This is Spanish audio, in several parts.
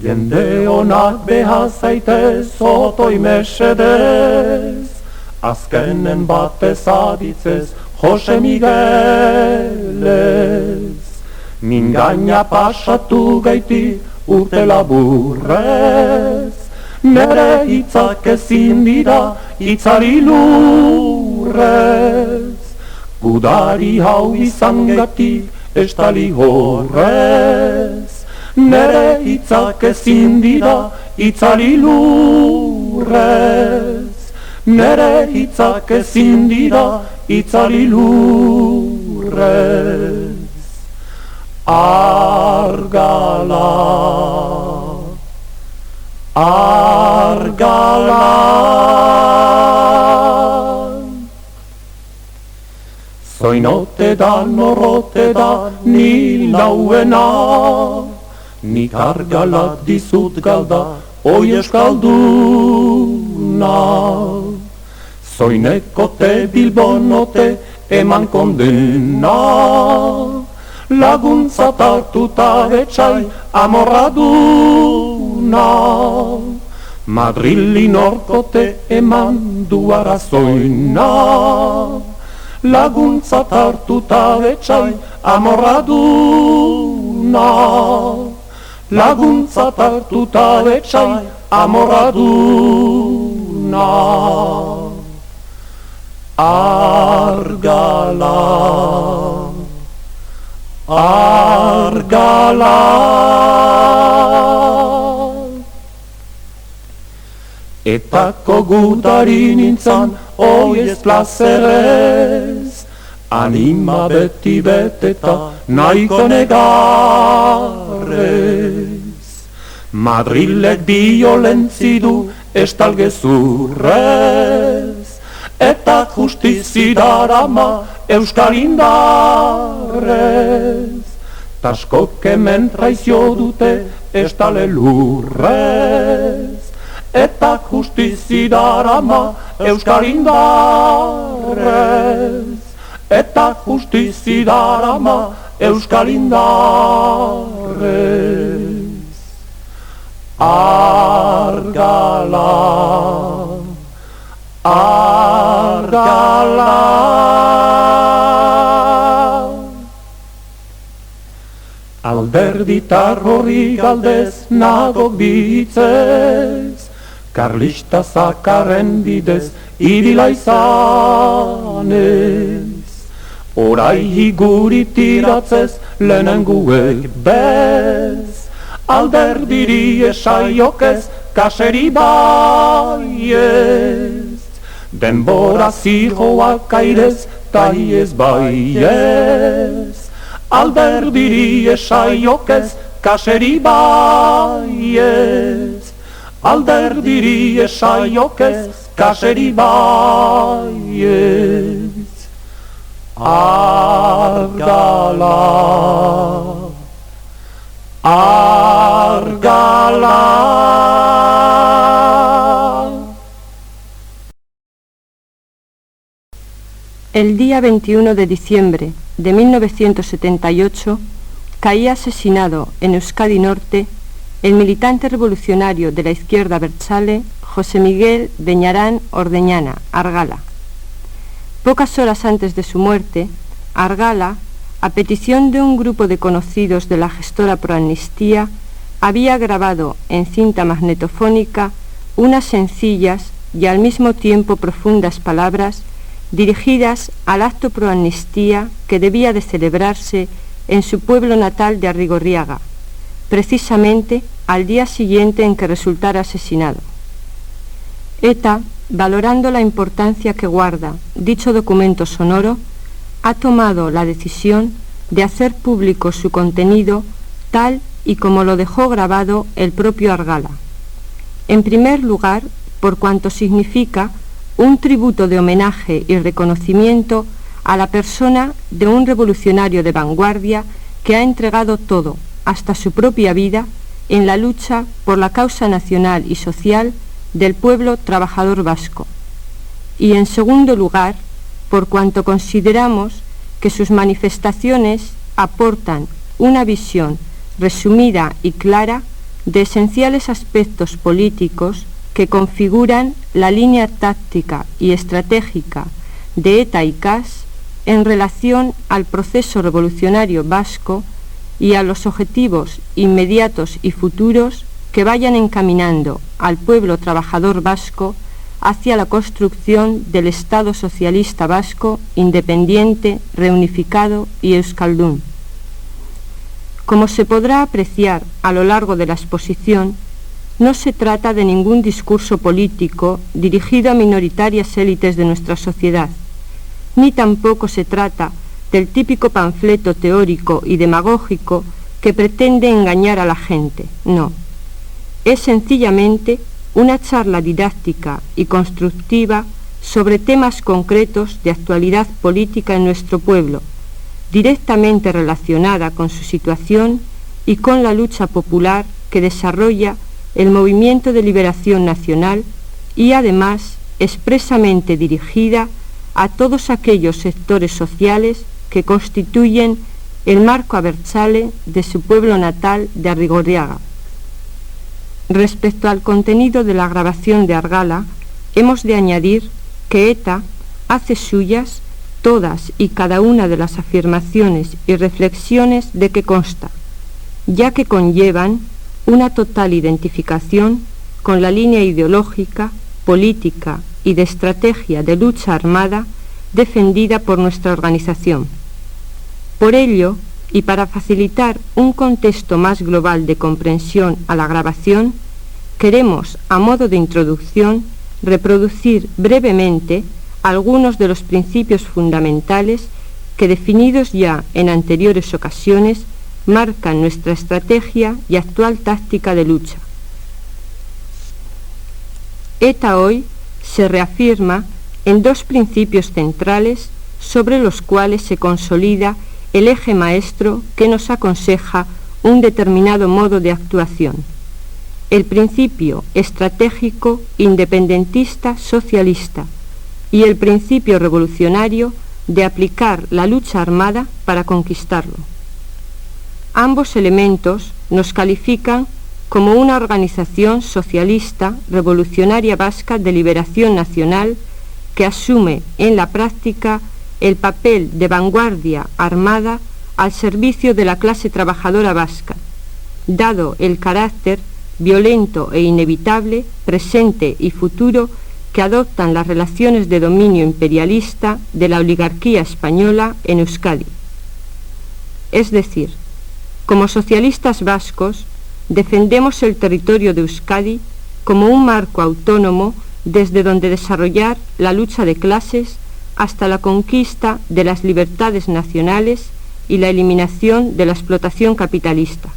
Jende honak behazaitez, otoi mesedez, azkenen batez aditzez, Jose Miguelez. Mingaina pasatu gaiti urte laburrez, nere hitzak ezin dira hitzari lurrez. Gudari hau izan gatik estali horrez, nere hitzak ezin dira hitzari lurrez. Nere hitzak ezin dira hitzari lurrez. Argala, argala, zoinote da, norote da, ni lauena, nik argalak dizut galda, oi eskalduna. Zoinekote bilbonote eman kondena, laguntza tartuta etxai amorraduna. Madrilin orkote eman du arazoina, laguntza tartuta etxai amorraduna. Laguntza tartuta etxai amorraduna. Argala, argala, etako gudari nintzan oiez plazerez, anima beti beteta nahiko negarrez. Madrilek biolentzi du estalgezurrez, eta justizidarama euskal indarrez. Taskok hemen traizio dute estale lurrez, eta justizidarama euskal indarrez. Eta justizidarama euskal indarrez. Argala, argala, alderditar horri galdez nagok bitzez, karlista zakarren bidez ibila izanez. Orai higurit iratzez lehenenguek bez, alderdiri esaiokez kaseri baiez. Denbora zijoak airez taiez baiez, alderdiri esaiokez kaseri baiez. Alderdiri esaiokez kaseri baiez. Argala, argala. El día 21 de diciembre de 1978 caía asesinado en Euskadi Norte el militante revolucionario de la izquierda abertzale José Miguel Beñarán Ordeñana, Argala. Pocas horas antes de su muerte, Argala, a petición de un grupo de conocidos de la gestora Proamnistía, había grabado en cinta magnetofónica unas sencillas y al mismo tiempo profundas palabras dirigidas al acto Proamnistía que debía de celebrarse en su pueblo natal de Arrigorriaga, precisamente al día siguiente en que resultara asesinado. ETA, valorando la importancia que guarda dicho documento sonoro, ha tomado la decisión de hacer público su contenido tal y como lo dejó grabado el propio Argala. En primer lugar, por cuanto significa un tributo de homenaje y reconocimiento a la persona de un revolucionario de vanguardia que ha entregado todo, hasta su propia vida, en la lucha por la causa nacional y social del pueblo trabajador vasco. Y en segundo lugar, por cuanto consideramos que sus manifestaciones aportan una visión resumida y clara de esenciales aspectos políticos que configuran la línea táctica y estratégica de ETA y CAS en relación al proceso revolucionario vasco y a los objetivos inmediatos y futuros que vayan encaminando al pueblo trabajador vasco hacia la construcción del Estado socialista vasco independiente, reunificado y euskaldún. Como se podrá apreciar a lo largo de la exposición, no se trata de ningún discurso político dirigido a minoritarias élites de nuestra sociedad, ni tampoco se trata del típico panfleto teórico y demagógico que pretende engañar a la gente, no. Es sencillamente una charla didáctica y constructiva sobre temas concretos de actualidad política en nuestro pueblo, directamente relacionada con su situación y con la lucha popular que desarrolla el Movimiento de Liberación Nacional y además expresamente dirigida a todos aquellos sectores sociales que constituyen el marco abertzale de su pueblo natal de Arrigorriaga. Respecto al contenido de la grabación de Argala, hemos de añadir que ETA hace suyas todas y cada una de las afirmaciones y reflexiones de que consta, ya que conllevan una total identificación con la línea ideológica, política y de estrategia de lucha armada defendida por nuestra organización. Por ello, y para facilitar un contexto más global de comprensión a la grabación, queremos, a modo de introducción, reproducir brevemente algunos de los principios fundamentales que, definidos ya en anteriores ocasiones, marcan nuestra estrategia y actual táctica de lucha. ETA hoy se reafirma en dos principios centrales sobre los cuales se consolida el eje maestro que nos aconseja un determinado modo de actuación: el principio estratégico independentista socialista y el principio revolucionario de aplicar la lucha armada para conquistarlo. Ambos elementos nos califican como una organización socialista revolucionaria vasca de liberación nacional que asume en la práctica el papel de vanguardia armada al servicio de la clase trabajadora vasca, dado el carácter violento e inevitable, presente y futuro que adoptan las relaciones de dominio imperialista de la oligarquía española en Euskadi. Es decir, como socialistas vascos, defendemos el territorio de Euskadi como un marco autónomo desde donde desarrollar la lucha de clases hasta la conquista de las libertades nacionales y la eliminación de la explotación capitalista.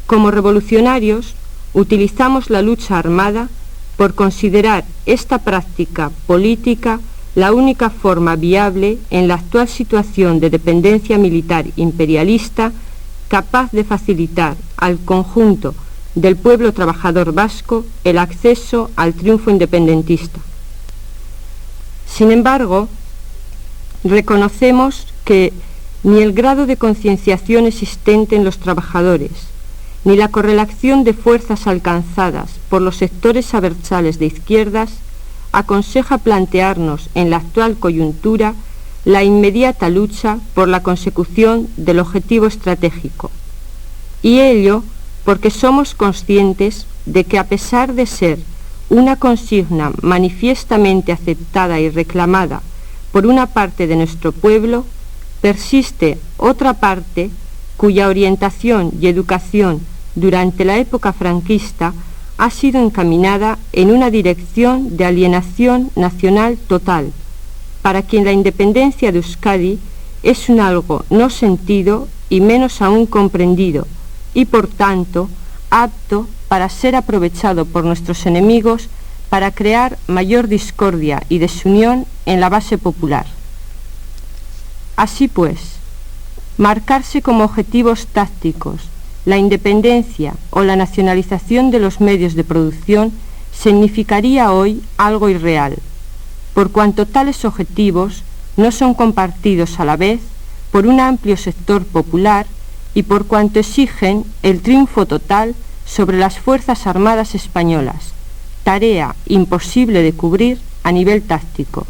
Como revolucionarios, utilizamos la lucha armada por considerar esta práctica política la única forma viable en la actual situación de dependencia militar imperialista, capaz de facilitar al conjunto del pueblo trabajador vasco el acceso al triunfo independentista. Sin embargo, reconocemos que ni el grado de concienciación existente en los trabajadores, ni la correlación de fuerzas alcanzadas por los sectores abertzales de izquierdas aconseja plantearnos en la actual coyuntura la inmediata lucha por la consecución del objetivo estratégico. Y ello porque somos conscientes de que, a pesar de ser una consigna manifiestamente aceptada y reclamada por una parte de nuestro pueblo, persiste otra parte cuya orientación y educación durante la época franquista ha sido encaminada en una dirección de alienación nacional total, para quien la independencia de Euskadi es un algo no sentido y menos aún comprendido, y por tanto apto para ser aprovechado por nuestros enemigos para crear mayor discordia y desunión en la base popular. Así pues, marcarse como objetivos tácticos la independencia o la nacionalización de los medios de producción significaría hoy algo irreal, por cuanto tales objetivos no son compartidos a la vez por un amplio sector popular y por cuanto exigen el triunfo total sobre las Fuerzas Armadas Españolas, tarea imposible de cubrir a nivel táctico.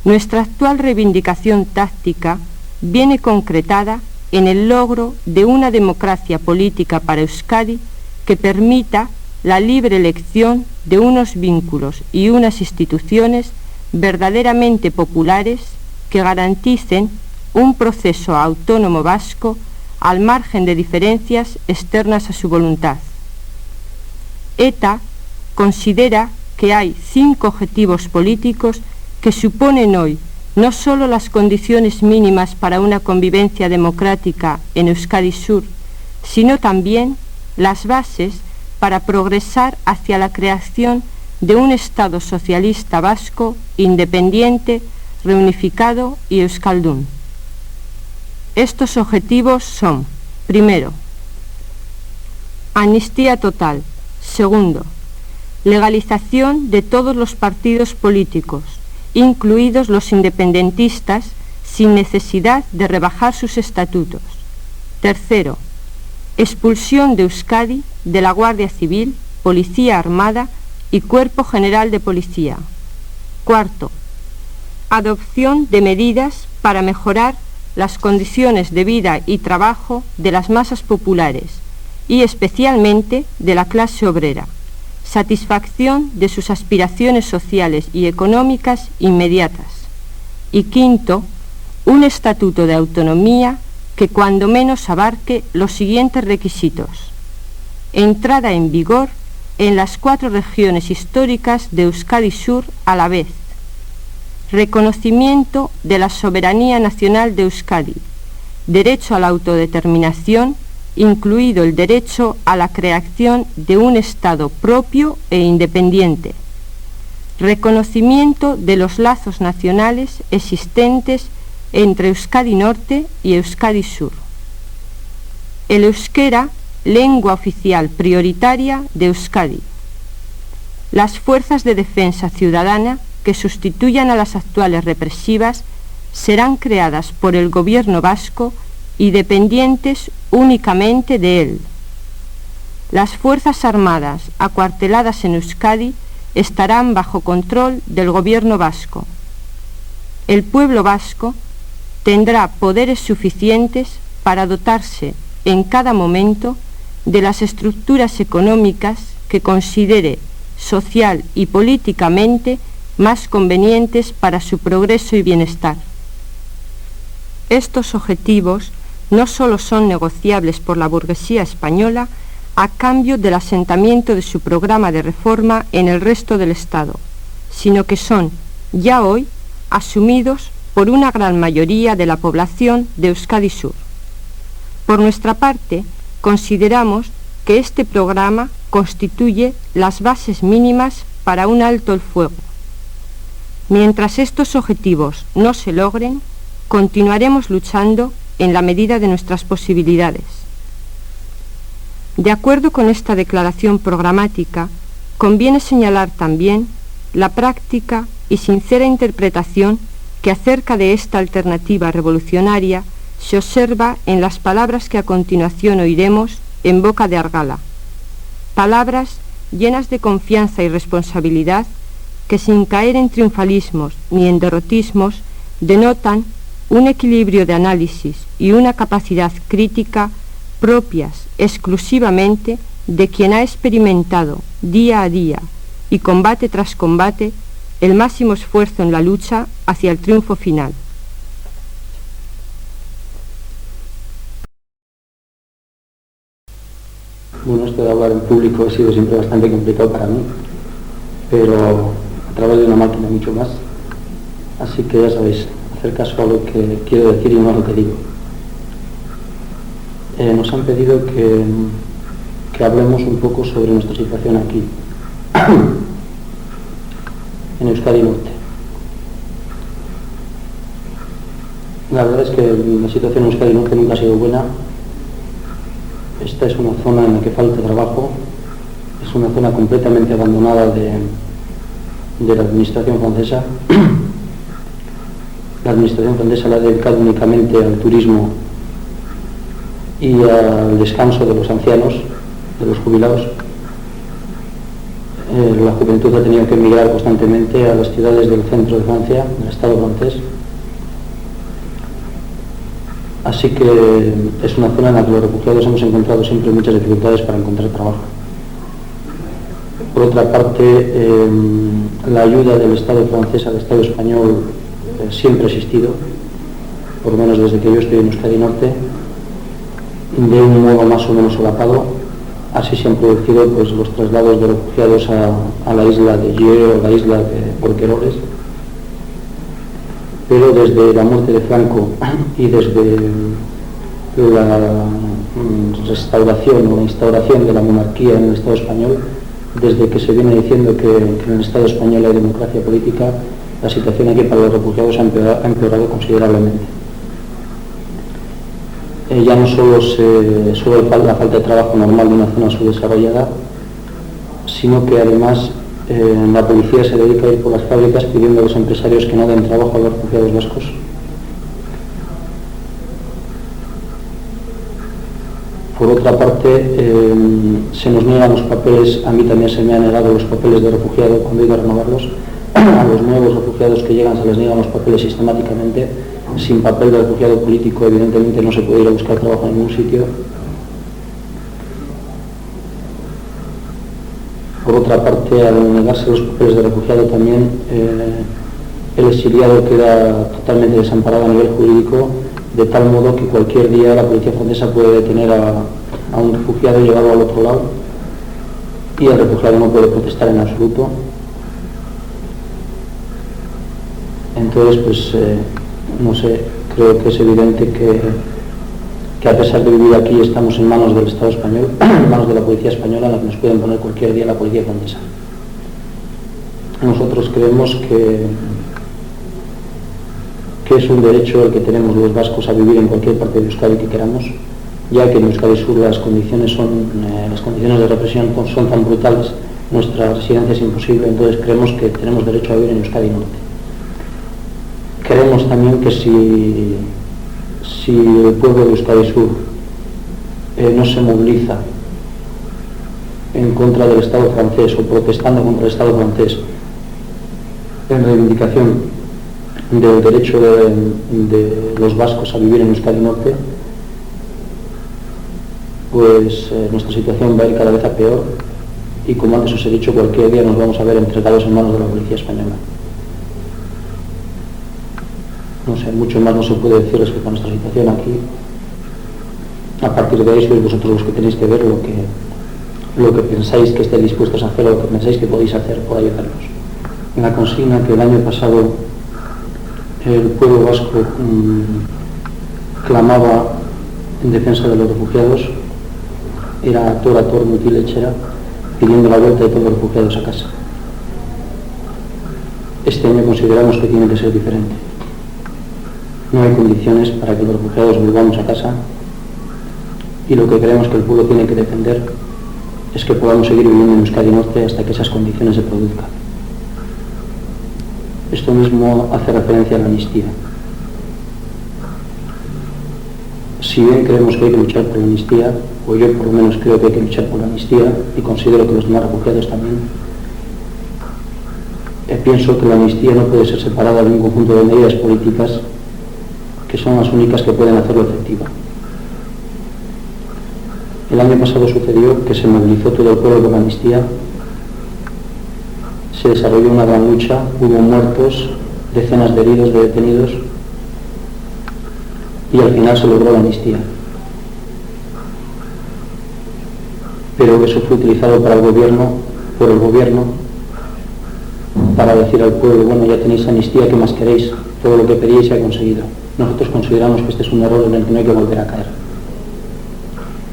Nuestra actual reivindicación táctica viene concretada en el logro de una democracia política para Euskadi que permita la libre elección de unos vínculos y unas instituciones verdaderamente populares que garanticen un proceso autónomo vasco al margen de diferencias externas a su voluntad. ETA considera que hay 5 objetivos políticos que suponen hoy no solo las condiciones mínimas para una convivencia democrática en Euskadi Sur, sino también las bases para progresar hacia la creación de un Estado socialista vasco independiente, reunificado y euskaldun. Estos objetivos son: primero, amnistía total; segundo, legalización de todos los partidos políticos, incluidos los independentistas, sin necesidad de rebajar sus estatutos; tercero, expulsión de Euskadi de la Guardia Civil, Policía Armada y Cuerpo General de Policía; cuarto, adopción de medidas para mejorar las condiciones de vida y trabajo de las masas populares y especialmente de la clase obrera, satisfacción de sus aspiraciones sociales y económicas inmediatas; y quinto, un estatuto de autonomía que cuando menos abarque los siguientes requisitos: entrada en vigor en las 4 regiones históricas de Euskadi Sur a la vez, reconocimiento de la soberanía nacional de Euskadi, derecho a la autodeterminación, incluido el derecho a la creación de un Estado propio e independiente, reconocimiento de los lazos nacionales existentes entre Euskadi Norte y Euskadi Sur. El euskera, lengua oficial prioritaria de Euskadi. Las fuerzas de defensa ciudadana que sustituyan a las actuales represivas serán creadas por el gobierno vasco y dependientes únicamente de él. Las Fuerzas Armadas acuarteladas en Euskadi estarán bajo control del gobierno vasco. El pueblo vasco tendrá poderes suficientes para dotarse en cada momento de las estructuras económicas que considere social y políticamente más convenientes para su progreso y bienestar. Estos objetivos no solo son negociables por la burguesía española a cambio del asentamiento de su programa de reforma en el resto del Estado, sino que son ya hoy asumidos por una gran mayoría de la población de Euskadi Sur. Por nuestra parte, consideramos que este programa constituye las bases mínimas para un alto el fuego. Mientras estos objetivos no se logren, continuaremos luchando en la medida de nuestras posibilidades. De acuerdo con esta declaración programática, conviene señalar también la práctica y sincera interpretación que acerca de esta alternativa revolucionaria se observa en las palabras que a continuación oiremos en boca de Argala. Palabras llenas de confianza y responsabilidad que, sin caer en triunfalismos ni en derrotismos, denotan un equilibrio de análisis y una capacidad crítica propias exclusivamente de quien ha experimentado día a día y combate tras combate el máximo esfuerzo en la lucha hacia el triunfo final. Bueno, esto de hablar en público ha sido siempre bastante complicado para mí, pero a través de una máquina mucho más. Así que ya sabéis, hacer caso a lo que quiero decir y no a lo que digo. Nos han pedido que hablemos un poco sobre nuestra situación aquí, en Euskadi Norte. La verdad es que la situación en Euskadi Norte nunca ha sido buena. Esta es una zona en la que falta trabajo, es una zona completamente abandonada de la administración francesa. La administración francesa la ha dedicado únicamente al turismo y al descanso de los ancianos, de los jubilados. La juventud ha tenido que emigrar constantemente a las ciudades del centro de Francia, del Estado francés. Así que es una zona en la que los refugiados hemos encontrado siempre muchas dificultades para encontrar trabajo. Por otra parte, la ayuda del Estado francés al Estado español siempre ha existido, por lo menos desde que yo estoy en Euskadi Norte, de un modo más o menos solapado. Así se han producido pues, los traslados de refugiados a la isla de Gio o la isla de Porqueroles. Pero desde la muerte de Franco y desde la restauración o la instauración de la monarquía en el Estado español, desde que se viene diciendo que en el Estado español hay democracia política, la situación aquí para los refugiados ha empeorado considerablemente. Ya no solo la falta de trabajo normal de una zona subdesarrollada, sino que además la policía se dedica a ir por las fábricas pidiendo a los empresarios que no den trabajo a los refugiados vascos. Por otra parte, se nos niegan los papeles, a mí también se me han negado los papeles de refugiado cuando he ido a renovarlos. A los nuevos refugiados que llegan se les niegan los papeles sistemáticamente. Sin papel de refugiado político, evidentemente, no se puede ir a buscar trabajo en ningún sitio. Por otra parte, al negarse los papeles de refugiado también, el exiliado queda totalmente desamparado a nivel jurídico, de tal modo que cualquier día la policía francesa puede detener a un refugiado y llevarlo al otro lado, y el refugiado no puede protestar en absoluto. Entonces, pues, no sé, creo que es evidente que a pesar de vivir aquí estamos en manos del Estado español, en manos de la policía española, en la que nos pueden poner cualquier día la policía francesa. Nosotros creemos que es un derecho el que tenemos los vascos a vivir en cualquier parte de Euskadi que queramos, ya que en Euskadi Sur las condiciones de represión son tan brutales, nuestra residencia es imposible, entonces creemos que tenemos derecho a vivir en Euskadi Norte. Creemos también que si el pueblo de Euskadi Sur no se moviliza en contra del Estado francés o protestando contra el Estado francés en reivindicación del derecho de los vascos a vivir en Euskadi Norte, pues nuestra situación va a ir cada vez a peor y, como antes os he dicho, cualquier día nos vamos a ver entregados en manos de la policía española. No sé, mucho más no se puede decir respecto a nuestra situación aquí. A partir de ahí sois vosotros los que tenéis que ver lo que pensáis que estéis dispuestos a hacer o lo que pensáis que podéis hacer por ayudarnos. En la consigna que el año pasado el pueblo vasco clamaba en defensa de los refugiados era Tor mutilechera, pidiendo la vuelta de todos los refugiados a casa. Este año consideramos que tiene que ser diferente. No hay condiciones para que los refugiados volvamos a casa, y lo que creemos que el pueblo tiene que defender es que podamos seguir viviendo en Euskadi Norte hasta que esas condiciones se produzcan. Esto mismo hace referencia a la amnistía. Si bien creemos que hay que luchar por la amnistía, o yo por lo menos creo que hay que luchar por la amnistía, y considero que los demás refugiados también, pienso que la amnistía no puede ser separada de un conjunto de medidas políticas que son las únicas que pueden hacerlo efectiva. El año pasado sucedió que se movilizó todo el pueblo por la amnistía, se desarrolló una gran lucha, hubo muertos, decenas de heridos, de detenidos, y al final se logró la amnistía. Pero eso fue utilizado por el gobierno, para decir al pueblo, bueno, ya tenéis amnistía, ¿qué más queréis? Todo lo que pedíais se ha conseguido. Nosotros consideramos que este es un error en el que no hay que volver a caer.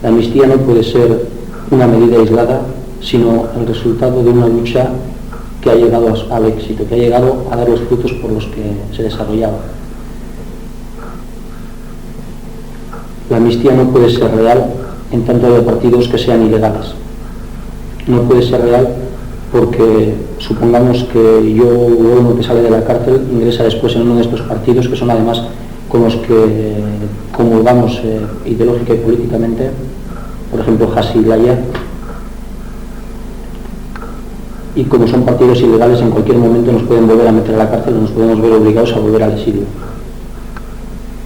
La amnistía no puede ser una medida aislada, sino el resultado de una lucha que ha llegado al éxito, que ha llegado a dar los frutos por los que se desarrollaba. La amnistía no puede ser real en tanto haya partidos que sean ilegales. No puede ser real porque supongamos que yo o uno que sale de la cárcel ingresa después en uno de estos partidos que son además con los que comulgamos ideológica y políticamente, por ejemplo Hasi y Laya, y como son partidos ilegales, en cualquier momento nos pueden volver a meter a la cárcel o nos podemos ver obligados a volver al exilio.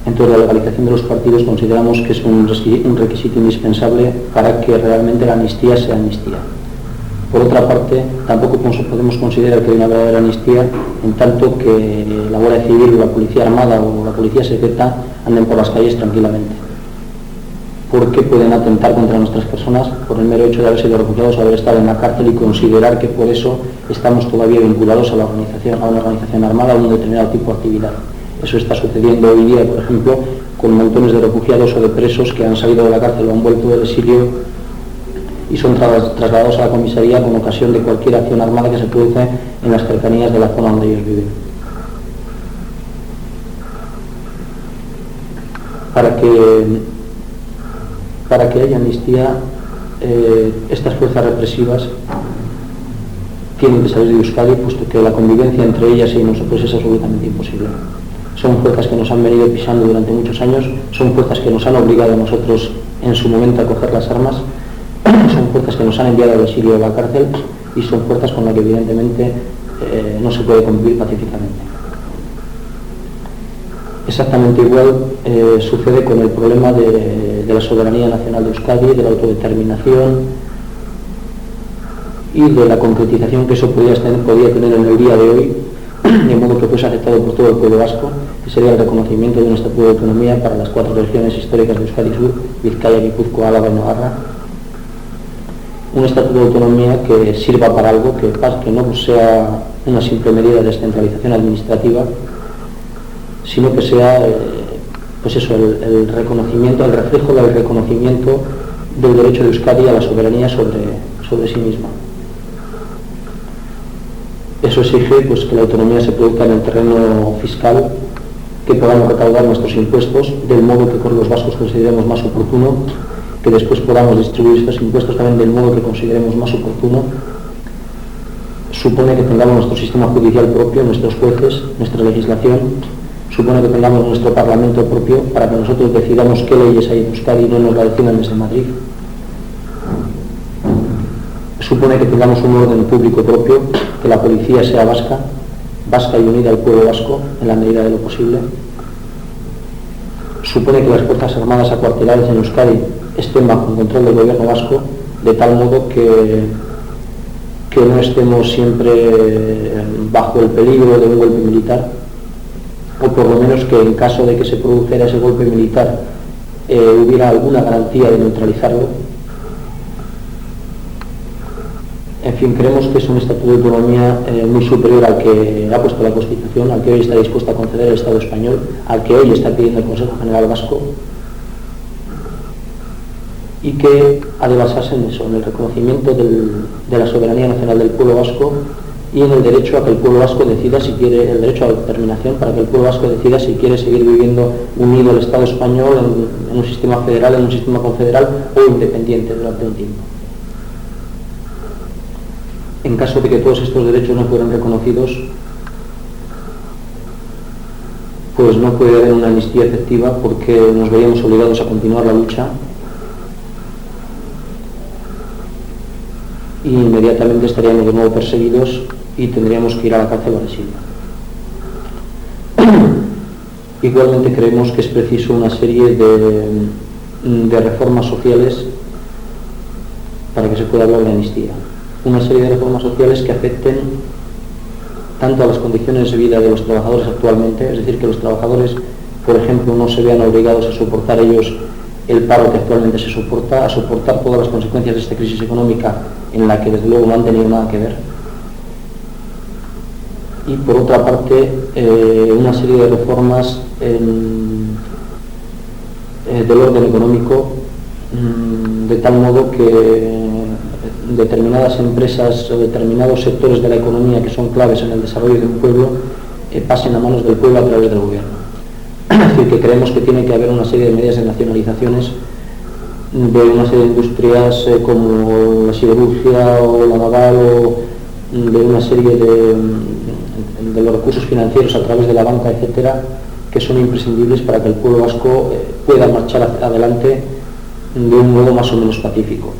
Entonces, la legalización de los partidos consideramos que es un requisito indispensable para que realmente la amnistía sea amnistía. Por otra parte, tampoco podemos considerar que hay una verdadera amnistía en tanto que la Guardia Civil, la Policía Armada o la Policía Secreta anden por las calles tranquilamente, porque pueden atentar contra nuestras personas por el mero hecho de haber sido refugiados, haber estado en la cárcel y considerar que por eso estamos todavía vinculados a una organización armada o a un determinado tipo de actividad. Eso está sucediendo hoy día, por ejemplo, con montones de refugiados o de presos que han salido de la cárcel o han vuelto del exilio y son trasladados a la comisaría con ocasión de cualquier acción armada que se produce en las cercanías de la zona donde ellos viven. Para que haya amnistía, estas fuerzas represivas tienen que salir de Euskadi, puesto que la convivencia entre ellas y nosotros es absolutamente imposible. Son fuerzas que nos han venido pisando durante muchos años, son fuerzas que nos han obligado a nosotros en su momento a coger las armas, son fuerzas que nos han enviado al exilio de la cárcel y son fuerzas con las que evidentemente no se puede convivir pacíficamente. Exactamente igual sucede con el problema de la soberanía nacional de Euskadi, de la autodeterminación y de la concretización que eso podía tener en el día de hoy, de modo que fuese aceptado por todo el pueblo vasco, que sería el reconocimiento de un estatuto de autonomía para las 4 regiones históricas de Euskadi Sur, Vizcaya, Guipúzcoa, Álava y Navarra. Un estatuto de autonomía que sirva para algo, que no sea una simple medida de descentralización administrativa, sino que sea el reconocimiento, el reflejo del reconocimiento del derecho de Euskadi a la soberanía sobre sí misma. Eso exige que la autonomía se produzca en el terreno fiscal, que podamos recaudar nuestros impuestos del modo que con los vascos consideremos más oportuno, que después podamos distribuir estos impuestos también del modo que consideremos más oportuno. Supone que tengamos nuestro sistema judicial propio, nuestros jueces, nuestra legislación. Supone que tengamos nuestro Parlamento propio para que nosotros decidamos qué leyes hay en Euskadi y no nos la decidan desde Madrid. Supone que tengamos un orden público propio, que la policía sea vasca y unida al pueblo vasco en la medida de lo posible. Supone que las fuerzas armadas acuarteladas en Euskadi estén bajo el control del gobierno vasco, de tal modo que no estemos siempre bajo el peligro de un golpe militar, o por lo menos que en caso de que se produjera ese golpe militar hubiera alguna garantía de neutralizarlo. En fin, creemos que es un estatuto de autonomía muy superior al que ha puesto la Constitución, al que hoy está dispuesto a conceder el Estado español, al que hoy está pidiendo el Consejo General Vasco, y que ha de basarse en eso, en el reconocimiento de la soberanía nacional del pueblo vasco y en el derecho a que el pueblo vasco decida si quiere, el derecho a la determinación para que el pueblo vasco decida si quiere seguir viviendo unido al Estado español en un sistema federal, en un sistema confederal o independiente durante un tiempo. En caso de que todos estos derechos no fueran reconocidos, pues no puede haber una amnistía efectiva, porque nos veríamos obligados a continuar la lucha y inmediatamente estaríamos de nuevo perseguidos y tendríamos que ir a la cárcel o al exilio. Igualmente creemos que es preciso una serie de reformas sociales para que se pueda hablar de amnistía. Una serie de reformas sociales que afecten tanto a las condiciones de vida de los trabajadores actualmente, es decir, que los trabajadores, por ejemplo, no se vean obligados a soportar ellos el paro que actualmente se soporta, a soportar todas las consecuencias de esta crisis económica en la que desde luego no han tenido nada que ver. Y por otra parte, una serie de reformas del orden económico, de tal modo que determinadas empresas o determinados sectores de la economía que son claves en el desarrollo de un pueblo pasen a manos del pueblo a través del gobierno. Es decir, que creemos que tiene que haber una serie de medidas de nacionalizaciones de una serie de industrias como la siderurgia o la naval, o de una serie de los recursos financieros a través de la banca, etcétera, que son imprescindibles para que el pueblo vasco pueda marchar adelante de un modo más o menos pacífico.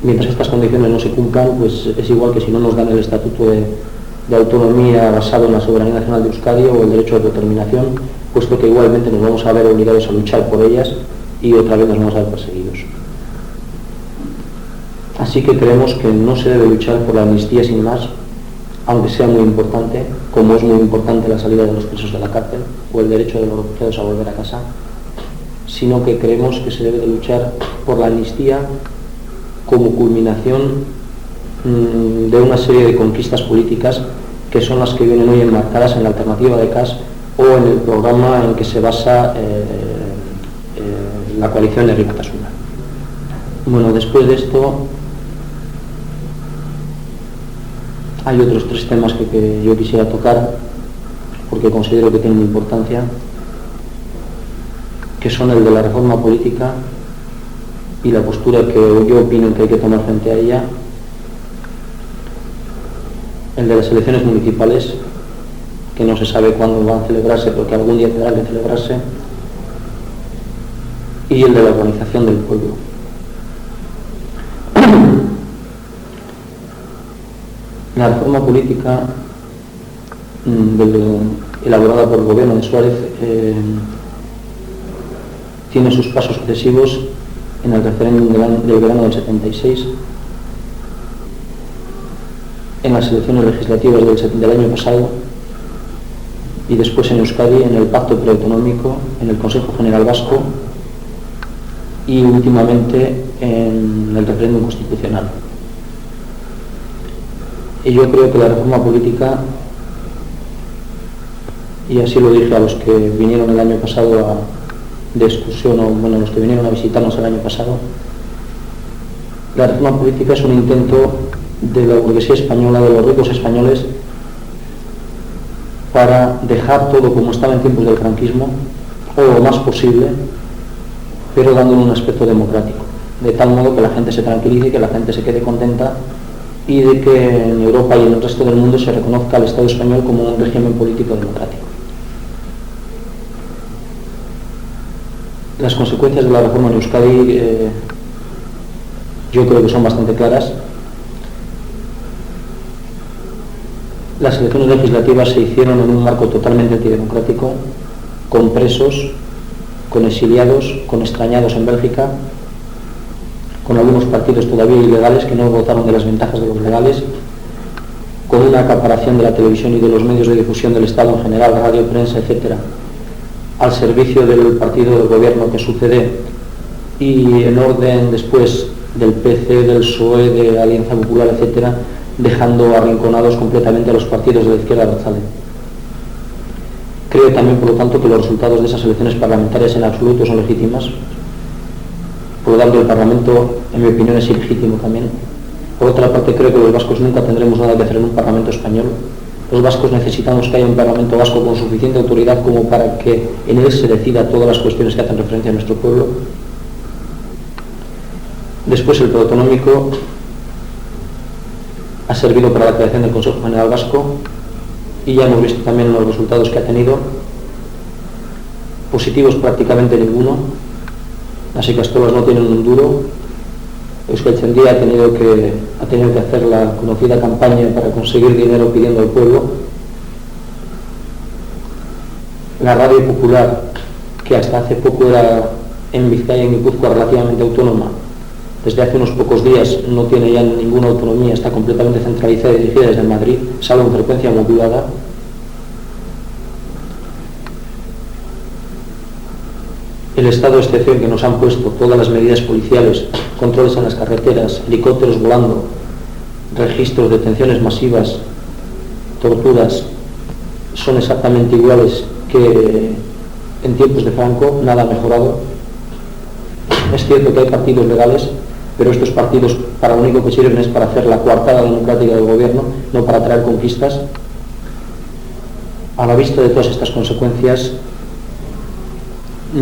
mientras estas condiciones no se cumplan, pues es igual que si no nos dan el estatuto de autonomía basado en la soberanía nacional de Euskadi o el derecho de autodeterminación, puesto que igualmente nos vamos a ver obligados a luchar por ellas y otra vez nos vamos a ver perseguidos. Así que creemos que no se debe luchar por la amnistía sin más, aunque sea muy importante, como es muy importante la salida de los presos de la cárcel o el derecho de los refugiados a volver a casa, sino que creemos que se debe de luchar por la amnistía como culminación de una serie de conquistas políticas que son las que vienen hoy enmarcadas en la alternativa de CAS o en el programa en que se basa la coalición de Herri Batasuna. Bueno, después de esto hay otros 3 temas que yo quisiera tocar porque considero que tienen importancia, que son el de la reforma política y la postura que yo opino que hay que tomar frente a ella, el de las elecciones municipales, que no se sabe cuándo van a celebrarse, pero que algún día tendrán que celebrarse, y el de la organización del pueblo. La reforma política elaborada por el gobierno de Suárez tiene sus pasos sucesivos en el referéndum del verano del 76, en las elecciones legislativas del año pasado y después en Euskadi, en el pacto preautonómico, en el Consejo General Vasco y últimamente en el referéndum constitucional. Y yo creo que la reforma política, y así lo dije a los que vinieron el año pasado de excursión, o bueno, los que vinieron a visitarnos el año pasado, la reforma política es un intento de la burguesía española, de los ricos españoles, para dejar todo como estaba en tiempos del franquismo, o lo más posible, pero dándole un aspecto democrático, de tal modo que la gente se tranquilice, que la gente se quede contenta y de que en Europa y en el resto del mundo se reconozca al Estado español como un régimen político democrático. Las consecuencias de la reforma en Euskadi yo creo que son bastante claras. Las elecciones legislativas se hicieron en un marco totalmente antidemocrático, con presos, con exiliados, con extrañados en Bélgica, con algunos partidos todavía ilegales que no gozaron de las ventajas de los legales, con una acaparación de la televisión y de los medios de difusión del Estado en general, radio, prensa, etcétera, al servicio del partido del gobierno que sucede y en orden después del PC, del PSOE, de Alianza Popular, etcétera, dejando arrinconados completamente a los partidos de la izquierda abertzale. Creo también, por lo tanto, que los resultados de esas elecciones parlamentarias en absoluto son legítimas. Por lo tanto, el Parlamento, en mi opinión, es ilegítimo también. Por otra parte, creo que los vascos nunca tendremos nada que hacer en un Parlamento español. Los vascos necesitamos que haya un Parlamento vasco con suficiente autoridad como para que en él se decida todas las cuestiones que hacen referencia a nuestro pueblo. Después, el preautonómico ha servido para la creación del Consejo General Vasco y ya hemos visto también los resultados que ha tenido. Positivos prácticamente ninguno. Las ikastolas no tienen un duro. Euskaltzaindia ha tenido que hacer la conocida campaña para conseguir dinero pidiendo al pueblo. La radio popular, que hasta hace poco era en Vizcaya y en Guipúzcoa relativamente autónoma, desde hace unos pocos días no tiene ya ninguna autonomía, está completamente centralizada y dirigida desde Madrid, salvo en frecuencia modulada. El estado de excepción que nos han puesto, todas las medidas policiales, controles en las carreteras, helicópteros volando, registros, detenciones masivas, torturas, son exactamente iguales que en tiempos de Franco, nada ha mejorado. Es cierto que hay partidos legales, pero estos partidos para lo único que sirven es para hacer la coartada democrática del gobierno, no para traer conquistas. A la vista de todas estas consecuencias,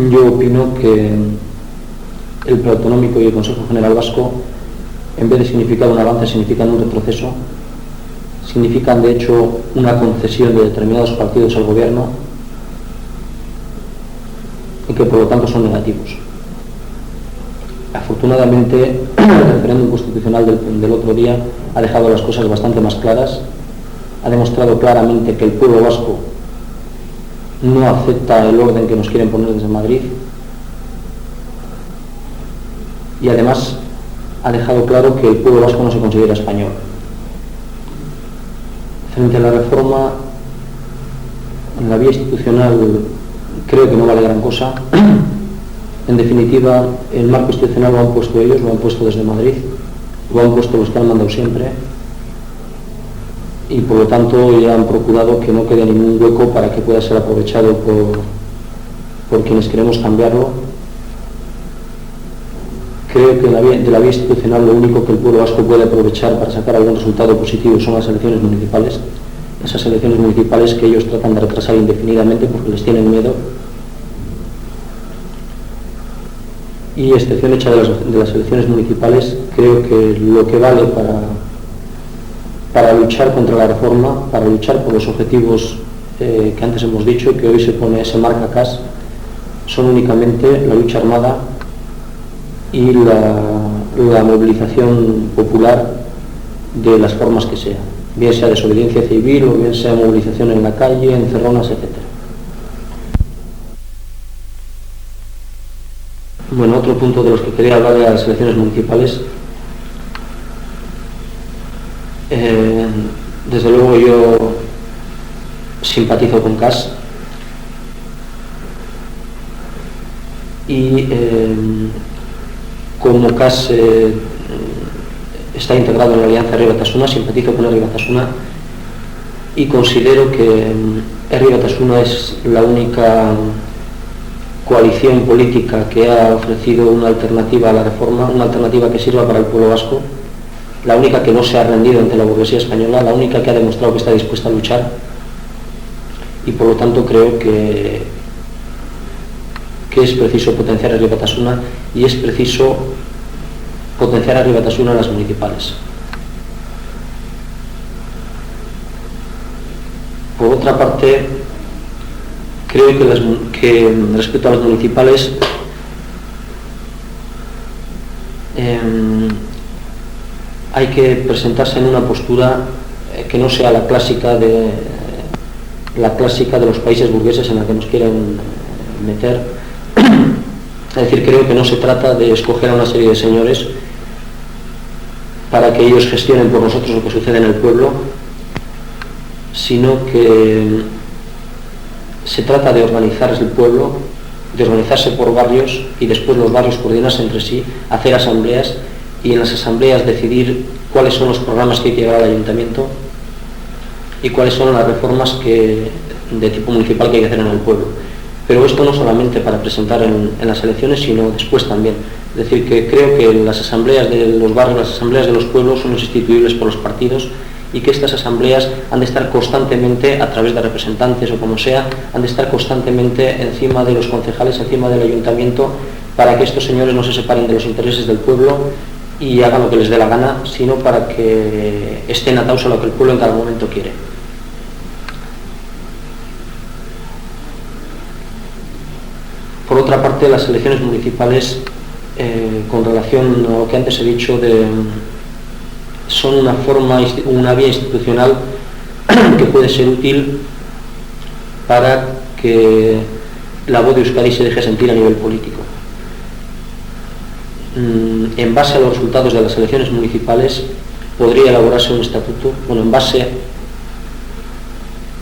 yo opino que el preautonómico y el Consejo General Vasco, en vez de significar un avance, significan un retroceso, significan de hecho una concesión de determinados partidos al gobierno y que por lo tanto son negativos. Afortunadamente, el referéndum constitucional del otro día ha dejado las cosas bastante más claras, ha demostrado claramente que el pueblo vasco no acepta el orden que nos quieren poner desde Madrid y además ha dejado claro que el pueblo vasco no se considera español. Frente a la reforma, en la vía institucional creo que no vale gran cosa. En definitiva, el marco institucional lo han puesto ellos, lo han puesto desde Madrid, lo han puesto los que han mandado siempre y por lo tanto ya han procurado que no quede ningún hueco para que pueda ser aprovechado por quienes queremos cambiarlo. Creo que de la vía institucional lo único que el pueblo vasco puede aprovechar para sacar algún resultado positivo son las elecciones municipales. Esas elecciones municipales que ellos tratan de retrasar indefinidamente porque les tienen miedo. Y excepción hecha de las elecciones municipales, creo que lo que vale para luchar contra la reforma, para luchar por los objetivos que antes hemos dicho, que hoy se marca CAS, son únicamente la lucha armada y la movilización popular de las formas que sea, bien sea desobediencia civil o bien sea movilización en la calle, encerronas, etc. Bueno, otro punto de los que quería hablar de las elecciones municipales. Desde luego yo simpatizo con CAS y como CAS está integrado en la Alianza Herri Batasuna, simpatizo con Herri Batasuna y considero que Herri Batasuna es la única coalición política que ha ofrecido una alternativa a la reforma, una alternativa que sirva para el pueblo vasco, la única que no se ha rendido ante la burguesía española, la única que ha demostrado que está dispuesta a luchar y por lo tanto creo que es preciso potenciar a Herri Batasuna y es preciso potenciar a Herri Batasuna en las municipales. Por otra parte, creo que respecto a las municipales hay que presentarse en una postura que no sea la clásica de los países burgueses en la que nos quieren meter. Es decir, creo que no se trata de escoger a una serie de señores para que ellos gestionen por nosotros lo que sucede en el pueblo, sino que se trata de organizar el pueblo, de organizarse por barrios y después los barrios coordinarse entre sí, hacer asambleas y en las asambleas decidir cuáles son los programas que hay que llevar al ayuntamiento y cuáles son las reformas de tipo municipal que hay que hacer en el pueblo. Pero esto no solamente para presentar en las elecciones, sino después también. Es decir, que creo que las asambleas de los barrios, las asambleas de los pueblos son sustituibles por los partidos y que estas asambleas han de estar constantemente, a través de representantes o como sea, han de estar constantemente encima de los concejales, encima del ayuntamiento, para que estos señores no se separen de los intereses del pueblo y hagan lo que les dé la gana, sino para que estén atados a lo que el pueblo en cada momento quiere. Por otra parte, las elecciones municipales, con relación a lo que antes he dicho, son una vía institucional que puede ser útil para que la voz de Euskadi se deje sentir a nivel político. En base a los resultados de las elecciones municipales podría elaborarse un estatuto, en base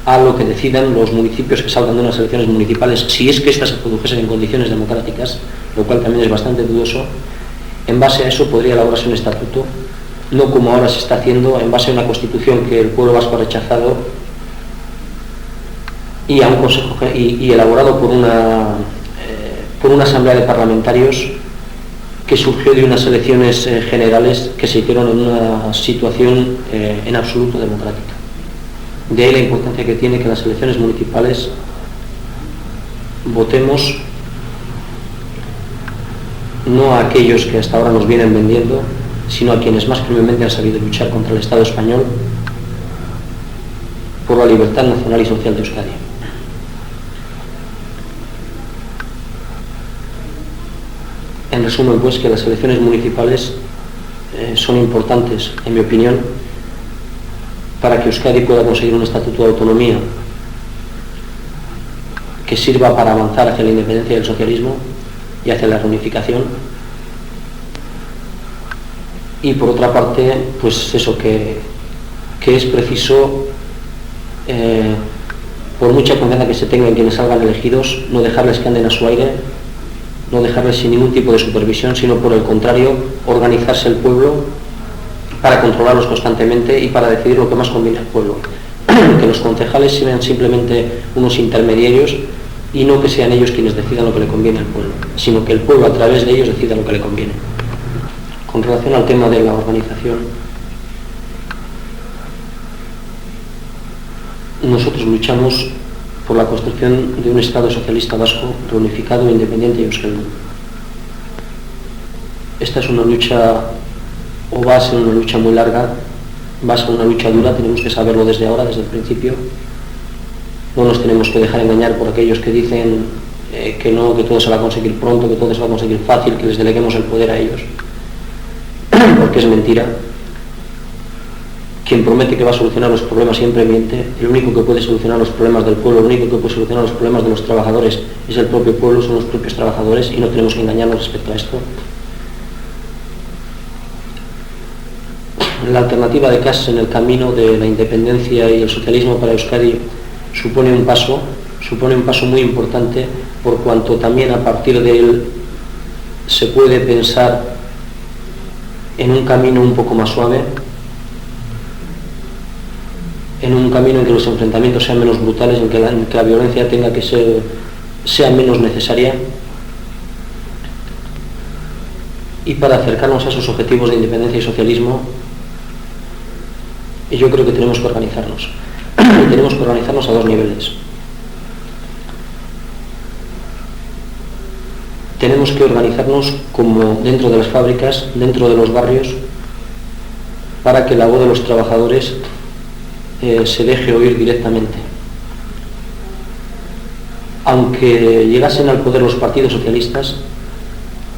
a lo que decidan los municipios que salgan de unas elecciones municipales, si es que éstas se produjesen en condiciones democráticas, lo cual también es bastante dudoso. En base a eso podría elaborarse un estatuto, no como ahora se está haciendo, en base a una constitución que el pueblo vasco ha rechazado y a un consejo y elaborado por una asamblea de parlamentarios que surgió de unas elecciones generales que se hicieron en una situación en absoluto democrática. De ahí la importancia que tiene que en las elecciones municipales votemos no a aquellos que hasta ahora nos vienen vendiendo, sino a quienes más firmemente han sabido luchar contra el Estado español por la libertad nacional y social de Euskadi. En En resumen, pues, que las elecciones municipales son importantes, en mi opinión, para que Euskadi pueda conseguir un estatuto de autonomía que sirva para avanzar hacia la independencia del socialismo y hacia la reunificación. Y por otra parte, pues eso, que es preciso, por mucha confianza que se tenga en quienes salgan elegidos, no dejarles que anden a su aire, no dejarles sin ningún tipo de supervisión, sino por el contrario, organizarse el pueblo para controlarlos constantemente y para decidir lo que más conviene al pueblo. Que los concejales sean simplemente unos intermediarios y no que sean ellos quienes decidan lo que le conviene al pueblo, sino que el pueblo a través de ellos decida lo que le conviene. Con relación al tema de la organización, nosotros luchamos por la construcción de un Estado socialista vasco reunificado, independiente y euskaldun. Esta es una lucha, o va a ser una lucha muy larga, va a ser una lucha dura, tenemos que saberlo desde ahora, desde el principio. No nos tenemos que dejar engañar por aquellos que dicen que no, que todo se va a conseguir pronto, que todo se va a conseguir fácil, que les deleguemos el poder a ellos, porque es mentira. Quien promete que va a solucionar los problemas siempre miente. El único que puede solucionar los problemas del pueblo, el único que puede solucionar los problemas de los trabajadores es el propio pueblo, son los propios trabajadores, y no tenemos que engañarnos respecto a esto. La alternativa de CAS en el camino de la independencia y el socialismo para Euskadi supone un paso muy importante, por cuanto también a partir de él se puede pensar en un camino un poco más suave, en un camino en que los enfrentamientos sean menos brutales, en que la violencia tenga que sea menos necesaria, y para acercarnos a esos objetivos de independencia y socialismo, yo creo que tenemos que organizarnos. Y tenemos que organizarnos a dos niveles. Tenemos que organizarnos como dentro de las fábricas, dentro de los barrios, para que la voz de los trabajadores se deje oír directamente. Aunque llegasen al poder los partidos socialistas,